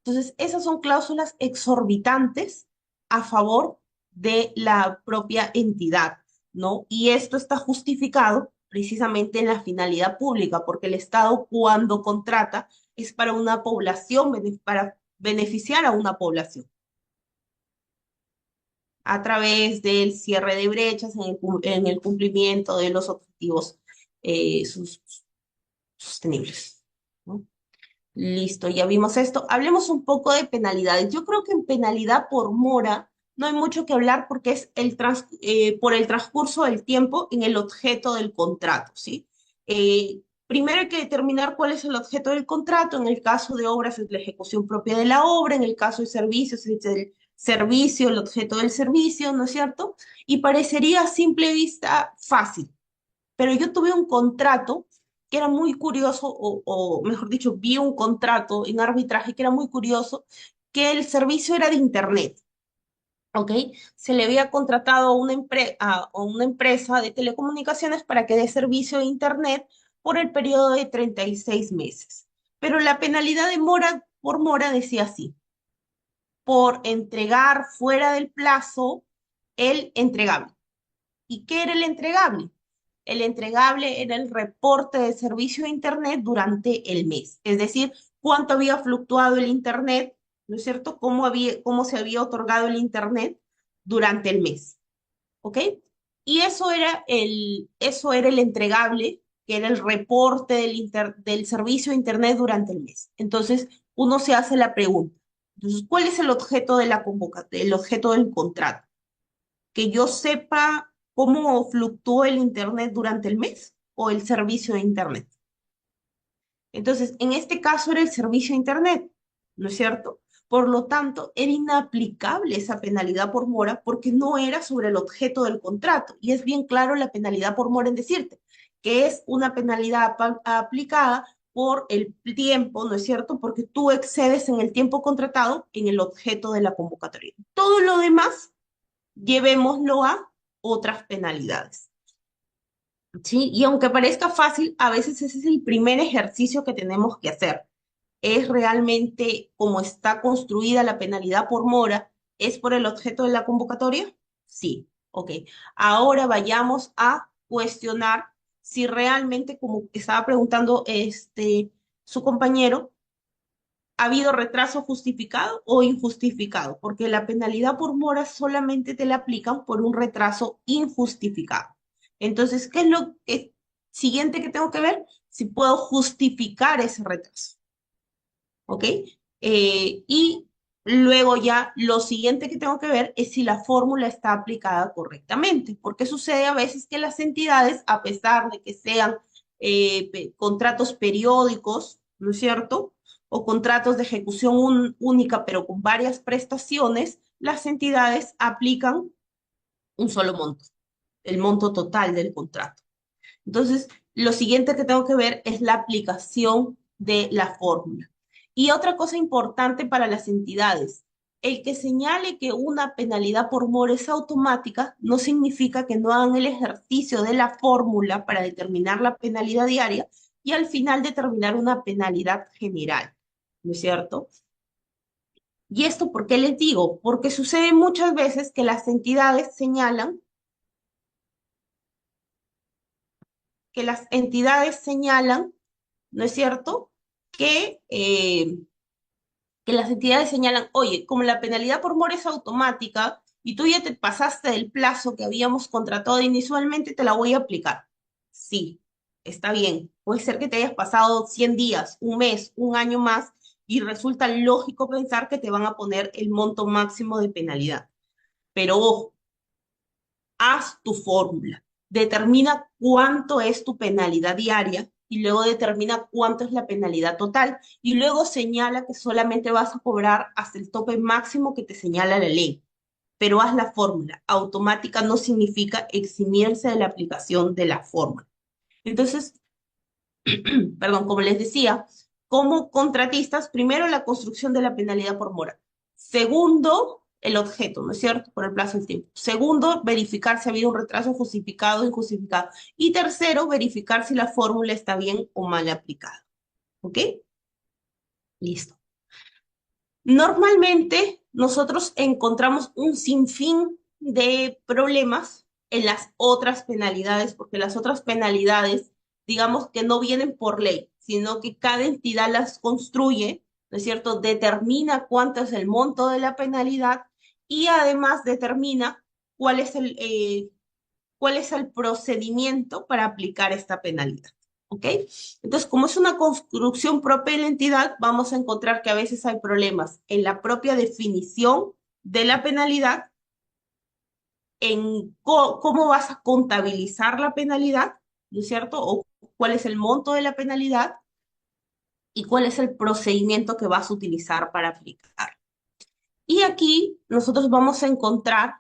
Entonces, esas son cláusulas exorbitantes a favor de la propia entidad, ¿no? Y esto está justificado precisamente en la finalidad pública, porque el Estado cuando contrata es para una población, para beneficiar a una población a través del cierre de brechas en el cumplimiento de los objetivos sostenibles, ¿no? Listo, ya vimos esto. Hablemos un poco de penalidades. Yo creo que en penalidad por mora no hay mucho que hablar porque es por el transcurso del tiempo en el objeto del contrato, ¿sí? Primero hay que determinar cuál es el objeto del contrato. En el caso de obras es la ejecución propia de la obra, en el caso de servicios es el servicio, el objeto del servicio, ¿no es cierto? Y parecería a simple vista fácil, pero yo tuve un contrato que era muy curioso, o mejor dicho, vi un contrato en arbitraje que era muy curioso, que el servicio era de Internet. ¿Ok? Se le había contratado a una empresa de telecomunicaciones para que dé servicio de Internet por el periodo de 36 meses. Pero la penalidad de mora por mora decía así, por entregar fuera del plazo el entregable. ¿Y qué era el entregable? El entregable era el reporte de servicio de Internet durante el mes, es decir, cuánto había fluctuado el Internet, ¿no es cierto? Cómo se había otorgado el Internet durante el mes, ¿ok? Y eso era el entregable, que era el reporte del servicio de Internet durante el mes. Entonces, uno se hace la pregunta, entonces, ¿cuál es el objeto de la convocatoria, el objeto del contrato? Que yo sepa cómo fluctúa el Internet durante el mes o el servicio de Internet. Entonces, en este caso era el servicio de Internet, ¿no es cierto? Por lo tanto, era inaplicable esa penalidad por mora porque no era sobre el objeto del contrato. Y es bien claro la penalidad por mora en decirte que es una penalidad aplicada por el tiempo, ¿no es cierto? Porque tú excedes en el tiempo contratado en el objeto de la convocatoria. Todo lo demás llevémoslo a otras penalidades. ¿Sí? Y aunque parezca fácil, a veces ese es el primer ejercicio que tenemos que hacer. ¿Es realmente como está construida la penalidad por mora? ¿Es por el objeto de la convocatoria? Sí, ok. Ahora vayamos a cuestionar si realmente, como estaba preguntando su compañero, ha habido retraso justificado o injustificado, porque la penalidad por mora solamente te la aplican por un retraso injustificado. Entonces, ¿qué es lo siguiente que tengo que ver? Si puedo justificar ese retraso, ¿ok? Y luego ya lo siguiente que tengo que ver es si la fórmula está aplicada correctamente, porque sucede a veces que las entidades, a pesar de que sean contratos periódicos, ¿no es cierto? O contratos de ejecución única, pero con varias prestaciones, las entidades aplican un solo monto, el monto total del contrato. Entonces, lo siguiente que tengo que ver es la aplicación de la fórmula. Y otra cosa importante para las entidades, el que señale que una penalidad por mora es automática no significa que no hagan el ejercicio de la fórmula para determinar la penalidad diaria y al final determinar una penalidad general, ¿no es cierto? ¿Y esto por qué les digo? Porque sucede muchas veces que las entidades señalan, ¿no es cierto? Que, eh, que las entidades señalan, oye, como la penalidad por mora es automática y tú ya te pasaste del plazo que habíamos contratado inicialmente, te la voy a aplicar. Sí, está bien. Puede ser que te hayas pasado 100 días, un mes, un año más y resulta lógico pensar que te van a poner el monto máximo de penalidad. Pero ojo, haz tu fórmula, determina cuánto es tu penalidad diaria y luego determina cuánto es la penalidad total y luego señala que solamente vas a cobrar hasta el tope máximo que te señala la ley. Pero haz la fórmula. Automática no significa eximirse de la aplicación de la fórmula. Entonces, perdón, como les decía, como contratistas, primero la construcción de la penalidad por mora. Segundo, el objeto, ¿no es cierto? Por el plazo del tiempo. Segundo, verificar si ha habido un retraso justificado o injustificado. Y tercero, verificar si la fórmula está bien o mal aplicada. ¿Ok? Listo. Normalmente nosotros encontramos un sinfín de problemas en las otras penalidades, porque las otras penalidades, digamos que no vienen por ley, sino que cada entidad las construye, ¿no es cierto? Determina cuánto es el monto de la penalidad y además determina cuál es cuál es el procedimiento para aplicar esta penalidad. ¿Ok? Entonces, como es una construcción propia de la entidad, vamos a encontrar que a veces hay problemas en la propia definición de la penalidad, en cómo vas a contabilizar la penalidad, ¿no es cierto? O cuál es el monto de la penalidad y cuál es el procedimiento que vas a utilizar para aplicar. Y aquí nosotros vamos a encontrar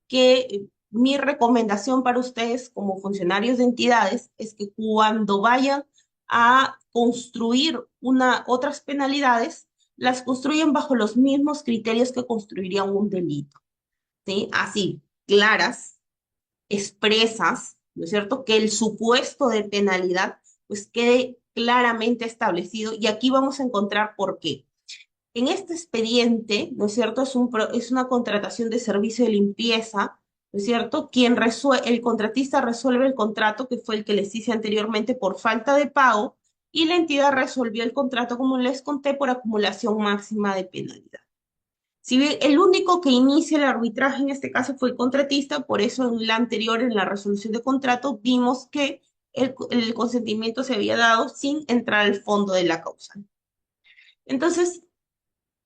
que mi recomendación para ustedes como funcionarios de entidades es que cuando vayan a construir otras penalidades, las construyan bajo los mismos criterios que construirían un delito, ¿sí? Así, claras, expresas, ¿no es cierto? Que el supuesto de penalidad pues quede claramente establecido y aquí vamos a encontrar por qué. En este expediente, ¿no es cierto? Es una contratación de servicio de limpieza, ¿no es cierto? El contratista resuelve el contrato, que fue el que les hice anteriormente, por falta de pago, y la entidad resolvió el contrato, como les conté, por acumulación máxima de penalidad. Si bien el único que inicia el arbitraje en este caso fue el contratista, por eso en la anterior, en la resolución de contrato, vimos que el consentimiento se había dado sin entrar al fondo de la causa. Entonces,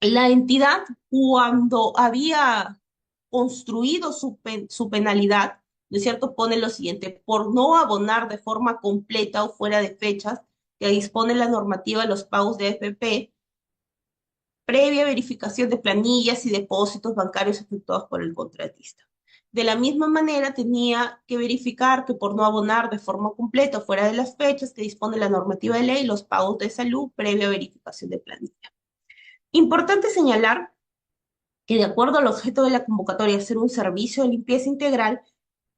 la entidad, cuando había construido su penalidad, ¿no es cierto?, pone lo siguiente: por no abonar de forma completa o fuera de fechas que dispone la normativa de los pagos de AFP, previa verificación de planillas y depósitos bancarios efectuados por el contratista. De la misma manera, tenía que verificar que por no abonar de forma completa o fuera de las fechas que dispone la normativa de ley, los pagos de salud, previa verificación de planilla. Importante señalar que, de acuerdo al objeto de la convocatoria, ser un servicio de limpieza integral,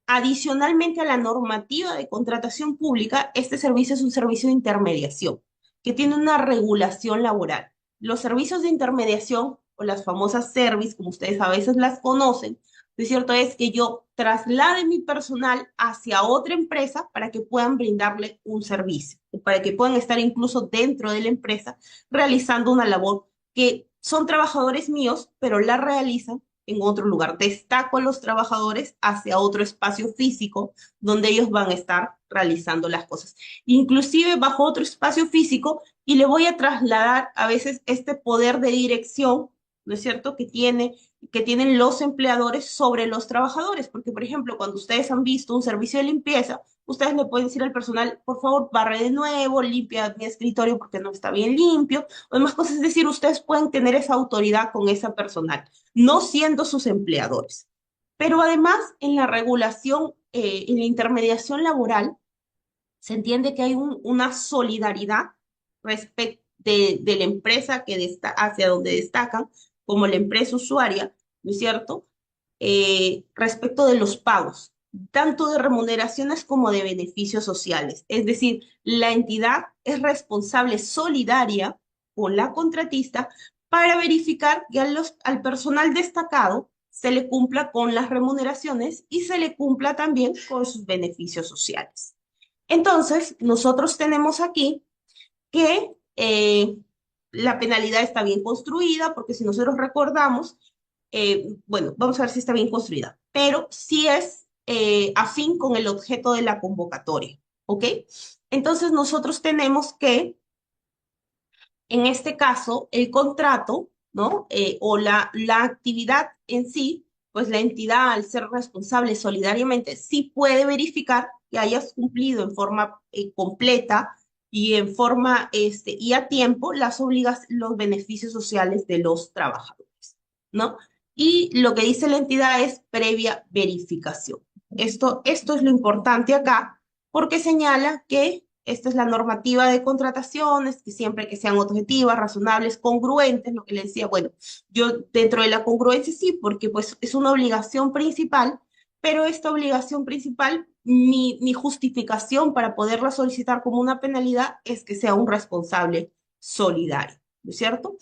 adicionalmente a la normativa de contratación pública, este servicio es un servicio de intermediación que tiene una regulación laboral. Los servicios de intermediación, o las famosas service, como ustedes a veces las conocen, lo cierto es que yo traslade mi personal hacia otra empresa para que puedan brindarle un servicio, para que puedan estar incluso dentro de la empresa realizando una labor que son trabajadores míos, pero la realizan en otro lugar. Destaco a los trabajadores hacia otro espacio físico donde ellos van a estar realizando las cosas. Inclusive bajo otro espacio físico, y le voy a trasladar a veces este poder de dirección, ¿no es cierto?, que tienen los empleadores sobre los trabajadores. Porque, por ejemplo, cuando ustedes han visto un servicio de limpieza, ustedes le pueden decir al personal: por favor, barre de nuevo, limpia mi escritorio porque no está bien limpio, o demás cosas. Es decir, ustedes pueden tener esa autoridad con esa personal, no siendo sus empleadores. Pero además, en la regulación, en la intermediación laboral, se entiende que hay una solidaridad respecto de la empresa hacia donde destacan, como la empresa usuaria, ¿no es cierto? Respecto de los pagos, tanto de remuneraciones como de beneficios sociales. Es decir, la entidad es responsable solidaria con la contratista para verificar que al personal destacado se le cumpla con las remuneraciones y se le cumpla también con sus beneficios sociales. Entonces, nosotros tenemos aquí que la penalidad está bien construida, porque si nosotros recordamos, bueno, vamos a ver si está bien construida, pero sí es afín con el objeto de la convocatoria, ¿ok? Entonces, nosotros tenemos que, en este caso, el contrato, ¿no? O la actividad en sí, pues la entidad, al ser responsable solidariamente, sí puede verificar que hayas cumplido en forma completa y en forma y a tiempo los beneficios sociales de los trabajadores, ¿no? Y lo que dice la entidad es previa verificación. Esto es lo importante acá, porque señala que esta es la normativa de contrataciones, que siempre que sean objetivas, razonables, congruentes, lo que le decía. Bueno, yo dentro de la congruencia sí, porque pues es una obligación principal, pero esta obligación principal, mi justificación para poderla solicitar como una penalidad es que sea un responsable solidario, ¿no es cierto?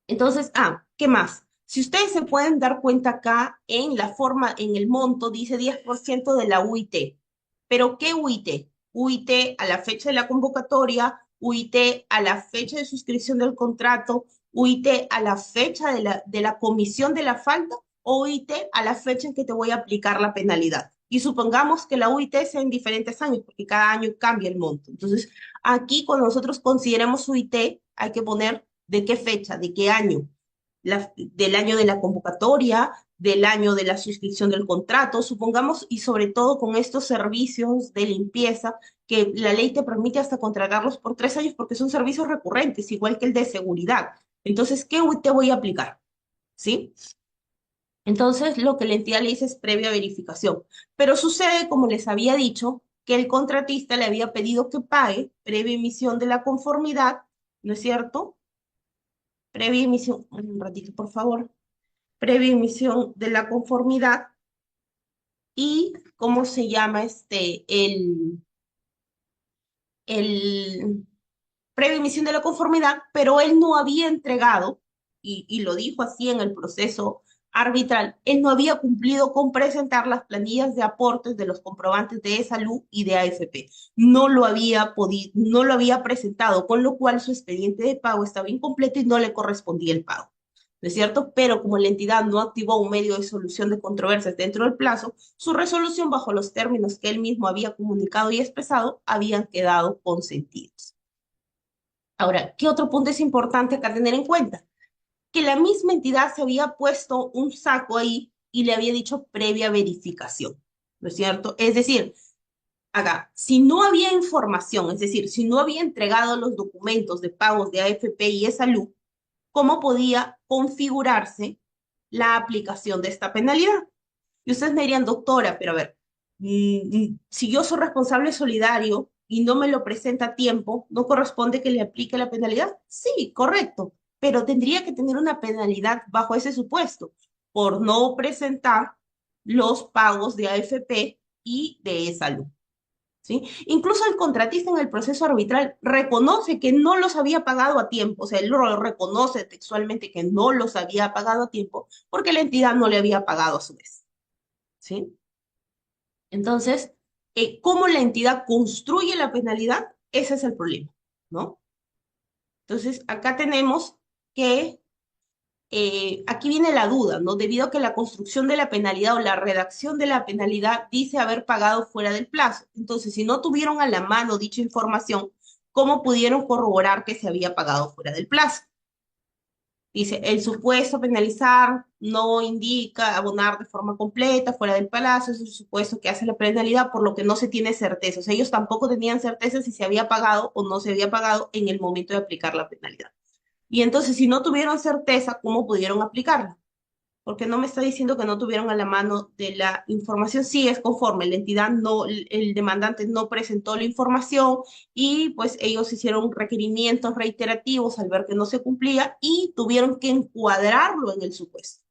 Entonces, ¿qué más? Si ustedes se pueden dar cuenta acá en la forma, en el monto, dice 10% de la UIT. ¿Pero qué UIT? UIT a la fecha de la convocatoria, UIT a la fecha de suscripción del contrato, UIT a la fecha de la comisión de la falta, o UIT a la fecha en que te voy a aplicar la penalidad. Y supongamos que la UIT sea en diferentes años, porque cada año cambia el monto. Entonces, aquí cuando nosotros consideramos UIT, hay que poner de qué fecha, de qué año, del año de la convocatoria, del año de la suscripción del contrato, supongamos, y sobre todo con estos servicios de limpieza, que la ley te permite hasta contratarlos por 3 años porque son servicios recurrentes, igual que el de seguridad. Entonces, ¿qué te voy a aplicar? ¿sí? Entonces, lo que la entidad le dice es previa verificación. Pero sucede, como les había dicho, que el contratista le había pedido que pague previa emisión de la conformidad, ¿no es cierto? Previa emisión, un ratito, por favor. Previa emisión de la conformidad y, ¿cómo se llama el previa emisión de la conformidad, pero él no había entregado, y lo dijo así en el proceso arbitral, él no había cumplido con presentar las planillas de aportes de los comprobantes de salud y de AFP. No lo había podido, no lo había presentado, con lo cual su expediente de pago estaba incompleto y no le correspondía el pago. ¿No es cierto? Pero como la entidad no activó un medio de solución de controversias dentro del plazo, su resolución bajo los términos que él mismo había comunicado y expresado habían quedado consentidos. Ahora, ¿qué otro punto es importante acá tener en cuenta? Que la misma entidad se había puesto un saco ahí y le había dicho previa verificación, ¿no es cierto? Es decir, acá, si no había información, es decir, si no había entregado los documentos de pagos de AFP y E-Salud, ¿cómo podía configurarse la aplicación de esta penalidad? Y ustedes me dirían, doctora, pero a ver, si yo soy responsable solidario y no me lo presenta a tiempo, ¿no corresponde que le aplique la penalidad? Sí, correcto, pero tendría que tener una penalidad bajo ese supuesto por no presentar los pagos de AFP y de salud. ¿Sí? Incluso el contratista en el proceso arbitral reconoce que no los había pagado a tiempo, o sea, él lo reconoce textualmente que no los había pagado a tiempo porque la entidad no le había pagado a su vez. ¿Sí? Entonces, ¿cómo la entidad construye la penalidad? Ese es el problema, ¿no? Entonces, acá tenemos que, aquí viene la duda, ¿no? Debido a que la construcción de la penalidad o la redacción de la penalidad dice haber pagado fuera del plazo. Entonces, si no tuvieron a la mano dicha información, ¿cómo pudieron corroborar que se había pagado fuera del plazo? Dice, el supuesto penalizar no indica abonar de forma completa, fuera del plazo, es el supuesto que hace la penalidad, por lo que no se tiene certeza. O sea, ellos tampoco tenían certeza si se había pagado o no se había pagado en el momento de aplicar la penalidad. Y entonces, si no tuvieron certeza, ¿cómo pudieron aplicarla? Porque no me está diciendo que no tuvieron a la mano de la información, sí es conforme, la entidad no, el demandante no presentó la información y pues ellos hicieron requerimientos reiterativos al ver que no se cumplía y tuvieron que encuadrarlo en el supuesto,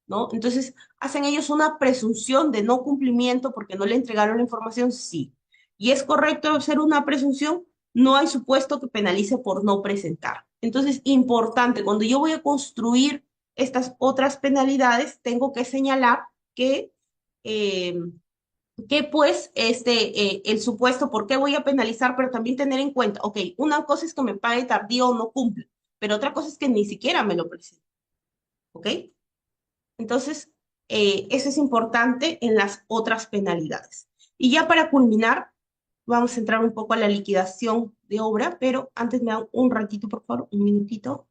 ¿no? Entonces, hacen ellos una presunción de no cumplimiento porque no le entregaron la información, sí. ¿Y es correcto hacer una presunción? No hay supuesto que penalice por no presentar. Entonces, importante, cuando yo voy a construir estas otras penalidades, tengo que señalar que, eh, que pues, el supuesto, ¿por qué voy a penalizar? Pero también tener en cuenta, ok, una cosa es que me pague tardío o no cumple, pero otra cosa es que ni siquiera me lo presente, ¿ok? Entonces, eso es importante en las otras penalidades. Y ya para culminar, vamos a entrar un poco a la liquidación de obra, pero antes me dan un ratito, por favor, un minutito.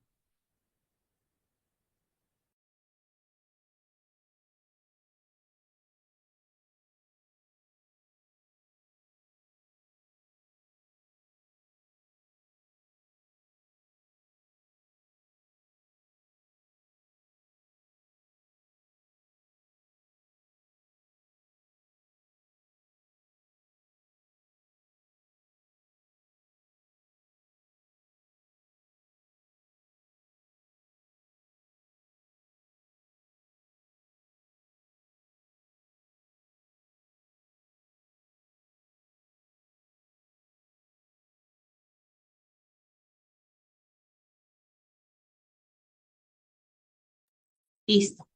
Listo.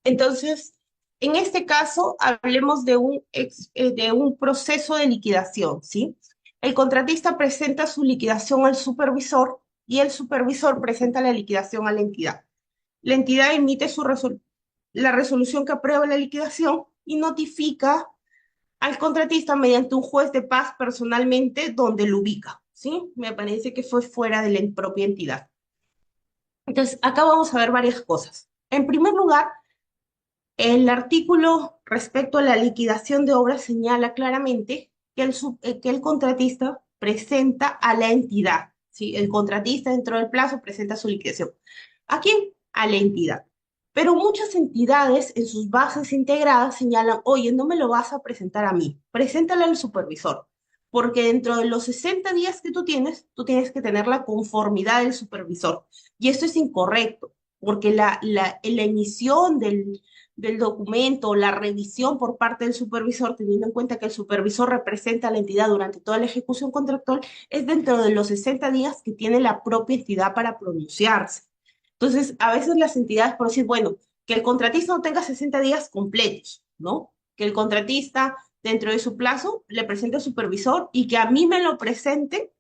Entonces, en este caso, hablemos de un proceso de liquidación, ¿sí? El contratista presenta su liquidación al supervisor y el supervisor presenta la liquidación a la entidad. La entidad emite la resolución que aprueba la liquidación y notifica al contratista mediante un juez de paz personalmente donde lo ubica, ¿sí? Me parece que fue fuera de la propia entidad. Entonces, acá vamos a ver varias cosas. En primer lugar, el artículo respecto a la liquidación de obras señala claramente que el contratista presenta a la entidad, ¿sí? El contratista dentro del plazo presenta su liquidación. ¿A quién? A la entidad. Pero muchas entidades en sus bases integradas señalan, oye, no me lo vas a presentar a mí, preséntale al supervisor, porque dentro de los 60 días que tú tienes que tener la conformidad del supervisor. Y esto es incorrecto, porque la emisión del documento, la revisión por parte del supervisor, teniendo en cuenta que el supervisor representa a la entidad durante toda la ejecución contractual, es dentro de los 60 días que tiene la propia entidad para pronunciarse. Entonces, a veces las entidades, por decir, bueno, que el contratista no tenga 60 días completos, ¿no? Que el contratista, dentro de su plazo, le presente al supervisor y que a mí me lo presente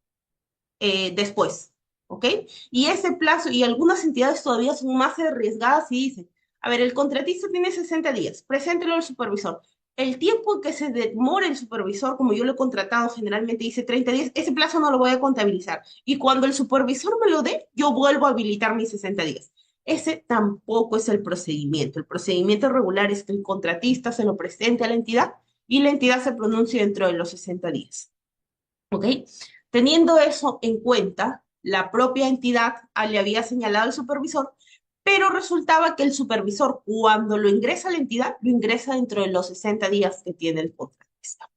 después, ¿ok? Y ese plazo, y algunas entidades todavía son más arriesgadas y dicen, a ver, el contratista tiene 60 días, preséntelo al supervisor. El tiempo en que se demore el supervisor, como yo lo he contratado, generalmente dice 30 días, ese plazo no lo voy a contabilizar. Y cuando el supervisor me lo dé, yo vuelvo a habilitar mis 60 días. Ese tampoco es el procedimiento. El procedimiento regular es que el contratista se lo presente a la entidad y la entidad se pronuncie dentro de los 60 días. ¿Ok? Teniendo eso en cuenta, la propia entidad le había señalado al supervisor, pero resultaba que el supervisor, cuando lo ingresa a la entidad, lo ingresa dentro de los 60 días que tiene el contratista.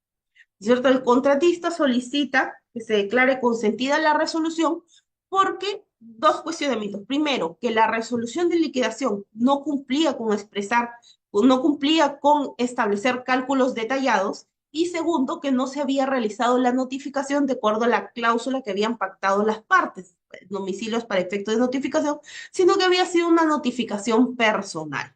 ¿Cierto? El contratista solicita que se declare consentida la resolución porque dos cuestionamientos. Primero, que la resolución de liquidación no cumplía con expresar, no cumplía con establecer cálculos detallados. Y segundo, que no se había realizado la notificación de acuerdo a la cláusula que habían pactado las partes, domicilios para efecto de notificación, sino que había sido una notificación personal.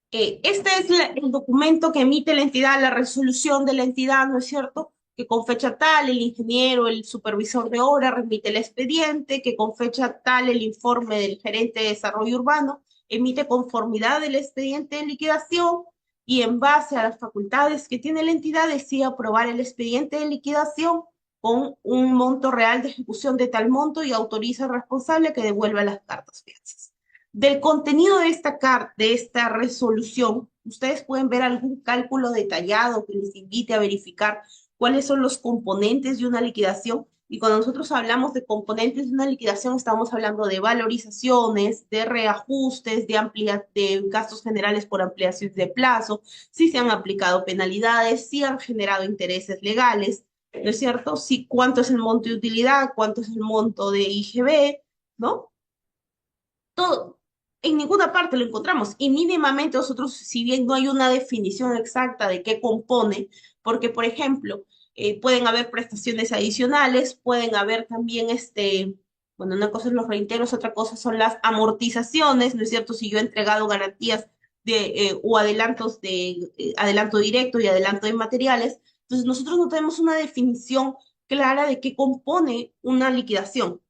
Este es el documento que emite la entidad, la resolución de la entidad, ¿no es cierto? Que con fecha tal el ingeniero, el supervisor de obra remite el expediente, que con fecha tal el informe del gerente de desarrollo urbano emite conformidad del expediente de liquidación y en base a las facultades que tiene la entidad decide aprobar el expediente de liquidación con un monto real de ejecución de tal monto y autoriza al responsable que devuelva las cartas fianzas. Del contenido de de esta resolución, ustedes pueden ver algún cálculo detallado que les invite a verificar cuáles son los componentes de una liquidación. Y cuando nosotros hablamos de componentes de una liquidación, estamos hablando de valorizaciones, de reajustes, de gastos generales por ampliación de plazo, si se han aplicado penalidades, si han generado intereses legales, ¿no es cierto? Si, cuánto es el monto de utilidad, cuánto es el monto de IGB, ¿no? Todo, en ninguna parte lo encontramos. Y mínimamente nosotros, si bien no hay una definición exacta de qué compone, porque, por ejemplo, pueden haber prestaciones adicionales, pueden haber también, bueno, una cosa es los reintegros, otra cosa son las amortizaciones, ¿no es cierto? Si yo he entregado garantías o adelantos de adelanto directo y adelanto de materiales, entonces nosotros no tenemos una definición clara de qué compone una liquidación,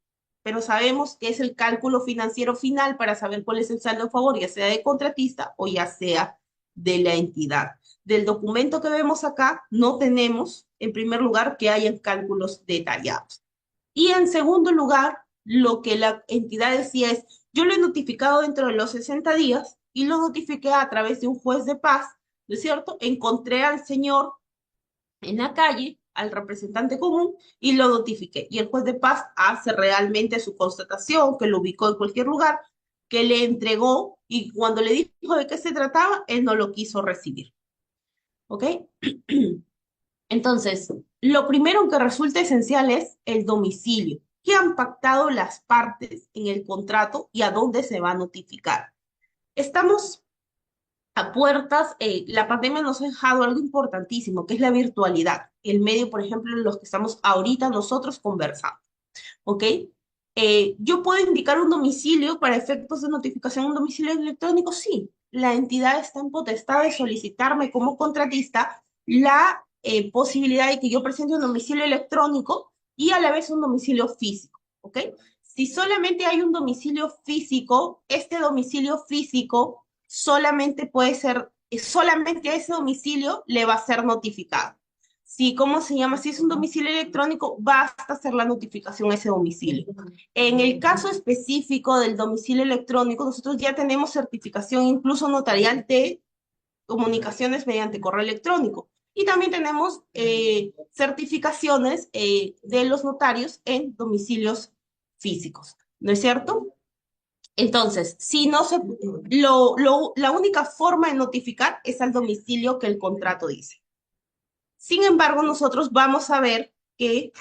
pero sabemos que es el cálculo financiero final para saber cuál es el saldo a favor, ya sea de contratista o ya sea de la entidad. Del documento que vemos acá, no tenemos, en primer lugar, que hayan cálculos detallados. Y en segundo lugar, lo que la entidad decía es, yo lo he notificado dentro de los 60 días y lo notifiqué a través de un juez de paz, ¿no es cierto? Encontré al señor en la calle al representante común y lo notifiqué. Y el juez de paz hace realmente su constatación, que lo ubicó en cualquier lugar, que le entregó y cuando le dijo de qué se trataba, él no lo quiso recibir. ¿Ok? Entonces, lo primero que resulta esencial es el domicilio. ¿Qué han pactado las partes en el contrato y a dónde se va a notificar? Estamos a puertas, la pandemia nos ha dejado algo importantísimo, que es la virtualidad, el medio, por ejemplo, en los que estamos ahorita nosotros conversando, ¿ok? ¿Yo puedo indicar un domicilio para efectos de notificación, un domicilio electrónico? Sí, la entidad está en potestad de solicitarme como contratista la posibilidad de que yo presente un domicilio electrónico y a la vez un domicilio físico, ¿ok? Si solamente hay un domicilio físico, este domicilio físico solamente puede ser, solamente a ese domicilio le va a ser notificado. Si, ¿cómo se llama? Si es un domicilio electrónico, basta hacer la notificación a ese domicilio. En el caso específico del domicilio electrónico, nosotros ya tenemos certificación incluso notarial de comunicaciones mediante correo electrónico. Y también tenemos certificaciones de los notarios en domicilios físicos. ¿no es cierto? Entonces, si no se, la única forma de notificar es al domicilio que el contrato dice. Sin embargo, nosotros vamos a ver que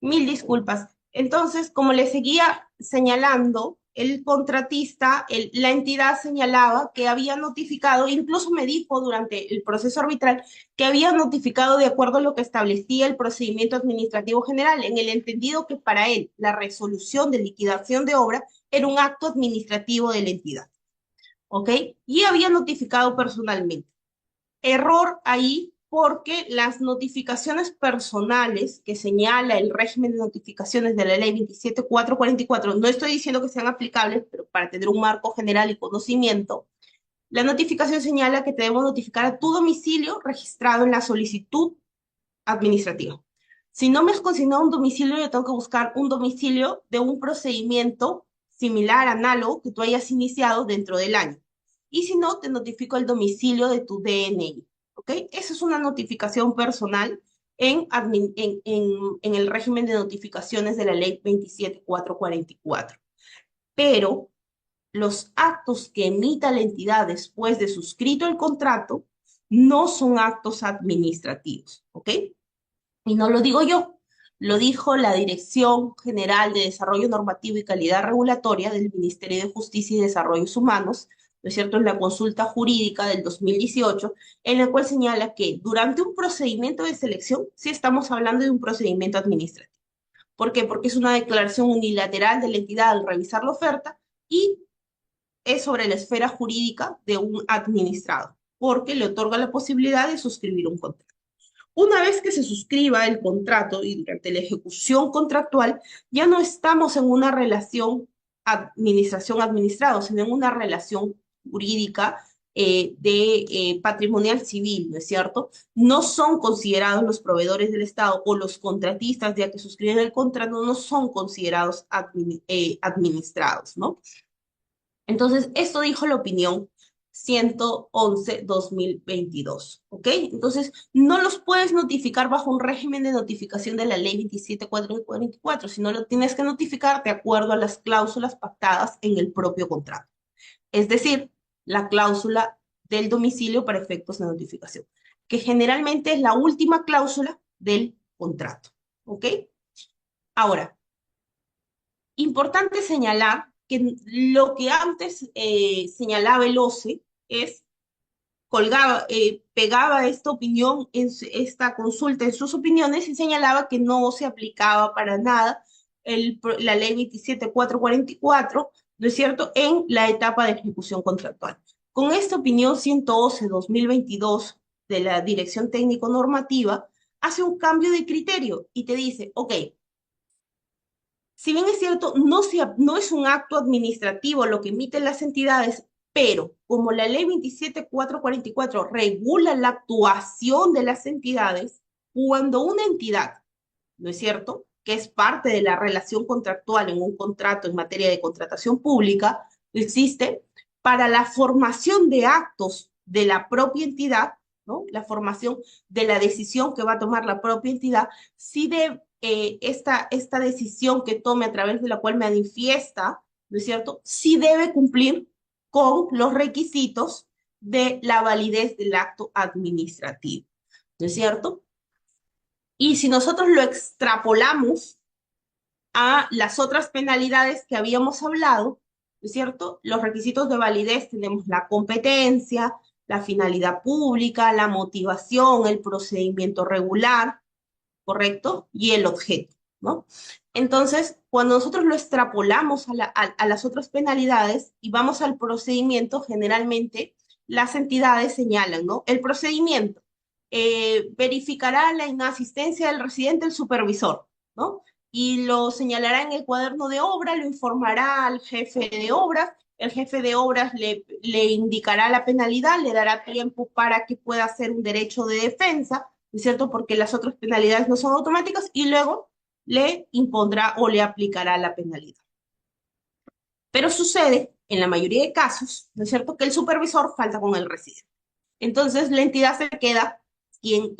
mil disculpas. Entonces, como le seguía señalando, el contratista, la entidad señalaba que había notificado, incluso me dijo durante el proceso arbitral, que había notificado de acuerdo a lo que establecía el procedimiento administrativo general, en el entendido que para él la resolución de liquidación de obra era un acto administrativo de la entidad, ¿ok? Y había notificado personalmente. Error ahí porque las notificaciones personales que señala el régimen de notificaciones de la ley 27444, no estoy diciendo que sean aplicables, pero para tener un marco general y conocimiento, la notificación señala que te debemos notificar a tu domicilio registrado en la solicitud administrativa. Si no me has consignado un domicilio, yo tengo que buscar un domicilio de un procedimiento similar, análogo, que tú hayas iniciado dentro del año. Y si no, te notifico el domicilio de tu DNI. ¿Ok? Esa es una notificación personal en el régimen de notificaciones de la ley 27444. Pero los actos que emita la entidad después de suscrito el contrato no son actos administrativos. ¿Ok? Y no lo digo yo, lo dijo la Dirección General de Desarrollo Normativo y Calidad Regulatoria del Ministerio de Justicia y Desarrollos Humanos, ¿no es cierto?, en la consulta jurídica del 2018, en la cual señala que durante un procedimiento de selección, sí estamos hablando de un procedimiento administrativo. ¿Por qué? Porque es una declaración unilateral de la entidad al revisar la oferta y es sobre la esfera jurídica de un administrado, porque le otorga la posibilidad de suscribir un contrato. Una vez que se suscriba el contrato y durante la ejecución contractual, ya no estamos en una relación administración-administrado, sino en una relación jurídica patrimonial civil, ¿no es cierto? No son considerados los proveedores del Estado o los contratistas, ya que suscriben el contrato, no son considerados administrados, ¿no? Entonces, esto dijo la opinión 111/2022, ¿ok? Entonces, no los puedes notificar bajo un régimen de notificación de la ley 27444, sino lo tienes que notificar de acuerdo a las cláusulas pactadas en el propio contrato. Es decir, la cláusula del domicilio para efectos de notificación, que generalmente es la última cláusula del contrato, ¿ok? Ahora, importante señalar que lo que antes señalaba el OCE es, pegaba esta opinión, esta consulta en sus opiniones y señalaba que no se aplicaba para nada la ley 27444, ¿no es cierto?, en la etapa de ejecución contractual. Con esta opinión 111/2022 de la Dirección Técnico Normativa, hace un cambio de criterio y te dice, ok, si bien es cierto, no es un acto administrativo lo que emiten las entidades, pero como la ley 27444 regula la actuación de las entidades, cuando una entidad, ¿no es cierto?, que es parte de la relación contractual en un contrato en materia de contratación pública, existe para la formación de actos de la propia entidad, ¿no? La formación de la decisión que va a tomar la propia entidad, sí de esta decisión que tome a través de la cual manifiesta, ¿no es cierto?, sí debe cumplir con los requisitos de la validez del acto administrativo, ¿no es cierto? Y si nosotros lo extrapolamos a las otras penalidades que habíamos hablado, ¿no es cierto? Los requisitos de validez tenemos la competencia, la finalidad pública, la motivación, el procedimiento regular, ¿correcto? Y el objeto, ¿no? Entonces, cuando nosotros lo extrapolamos a las otras penalidades y vamos al procedimiento, generalmente las entidades señalan, ¿no? El procedimiento verificará la inasistencia del residente, el supervisor, ¿no? y lo señalará en el cuaderno de obra, lo informará al jefe de obras, el jefe de obras le indicará la penalidad, le dará tiempo para que pueda hacer un derecho de defensa, ¿no es cierto? Porque las otras penalidades no son automáticas y luego le impondrá o le aplicará la penalidad. Pero sucede, en la mayoría de casos, ¿no es cierto?, que el supervisor falta con el residente. Entonces, la entidad se queda quien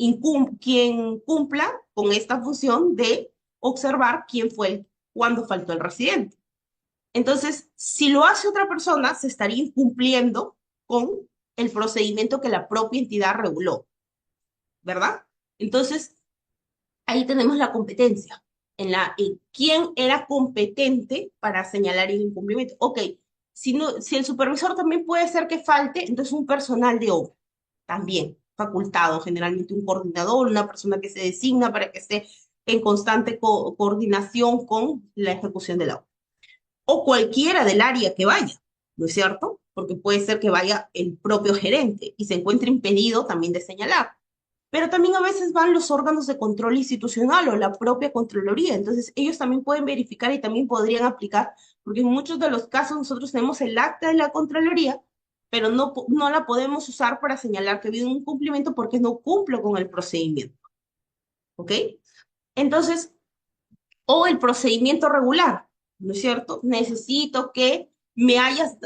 cumpla con esta función de observar quién fue cuando faltó el residente. Entonces, si lo hace otra persona, se estaría incumpliendo con el procedimiento que la propia entidad reguló, ¿verdad? Entonces, ahí tenemos la competencia, en quién era competente para señalar el incumplimiento. Ok, si, no, si el supervisor también puede ser que falte, entonces un personal de obra, también facultado, generalmente un coordinador, una persona que se designa para que esté en constante coordinación con la ejecución de la obra. O cualquiera del área que vaya, ¿no es cierto? Porque puede ser que vaya el propio gerente y se encuentre impedido también de señalar. Pero también a veces van los órganos de control institucional o la propia Contraloría. Entonces, ellos también pueden verificar y también podrían aplicar, porque en muchos de los casos nosotros tenemos el acta de la Contraloría, pero no la podemos usar para señalar que ha habido un incumplimiento porque no cumplo con el procedimiento. ¿Ok? Entonces, o el procedimiento regular, ¿no es cierto? Necesito que me hayas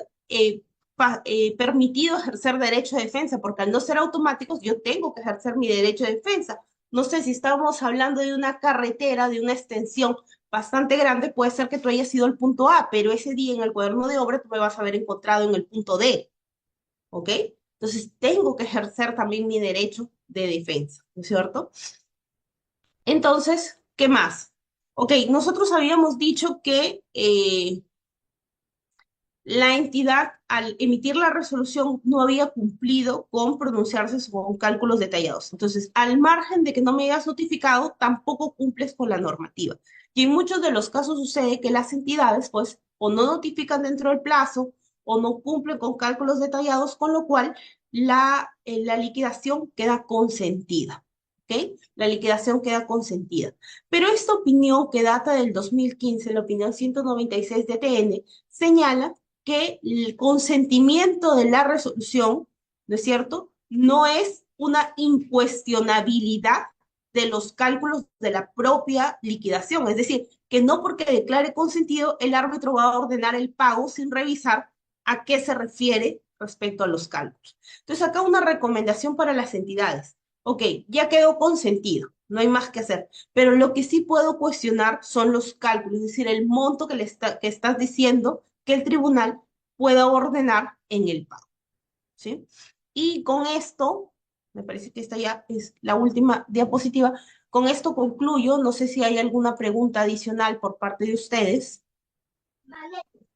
permitido ejercer derecho de defensa, porque al no ser automáticos, yo tengo que ejercer mi derecho de defensa. No sé si estamos hablando de una carretera, de una extensión bastante grande, puede ser que tú hayas ido al punto A, pero ese día en el cuaderno de obra tú me vas a haber encontrado en el punto D, ¿ok? Entonces tengo que ejercer también mi derecho de defensa, ¿no es cierto? Entonces, ¿qué más? Ok, nosotros habíamos dicho que la entidad al emitir la resolución no había cumplido con pronunciarse con cálculos detallados. Entonces, al margen de que no me hayas notificado, tampoco cumples con la normativa. Y en muchos de los casos sucede que las entidades, pues, o no notifican dentro del plazo o no cumplen con cálculos detallados, con lo cual la liquidación queda consentida. ¿Ok? La liquidación queda consentida. Pero esta opinión que data del 2015, la opinión 196 de TN, señala que el consentimiento de la resolución, ¿no es cierto?, no es una incuestionabilidad de los cálculos de la propia liquidación. Es decir, que no porque declare consentido, el árbitro va a ordenar el pago sin revisar a qué se refiere respecto a los cálculos. Entonces, acá una recomendación para las entidades. Ok, ya quedó consentido, no hay más que hacer, pero lo que sí puedo cuestionar son los cálculos, es decir, el monto que estás diciendo que el tribunal pueda ordenar en el pago, ¿sí? Y con esto, me parece que esta ya es la última diapositiva, con esto concluyo, no sé si hay alguna pregunta adicional por parte de ustedes.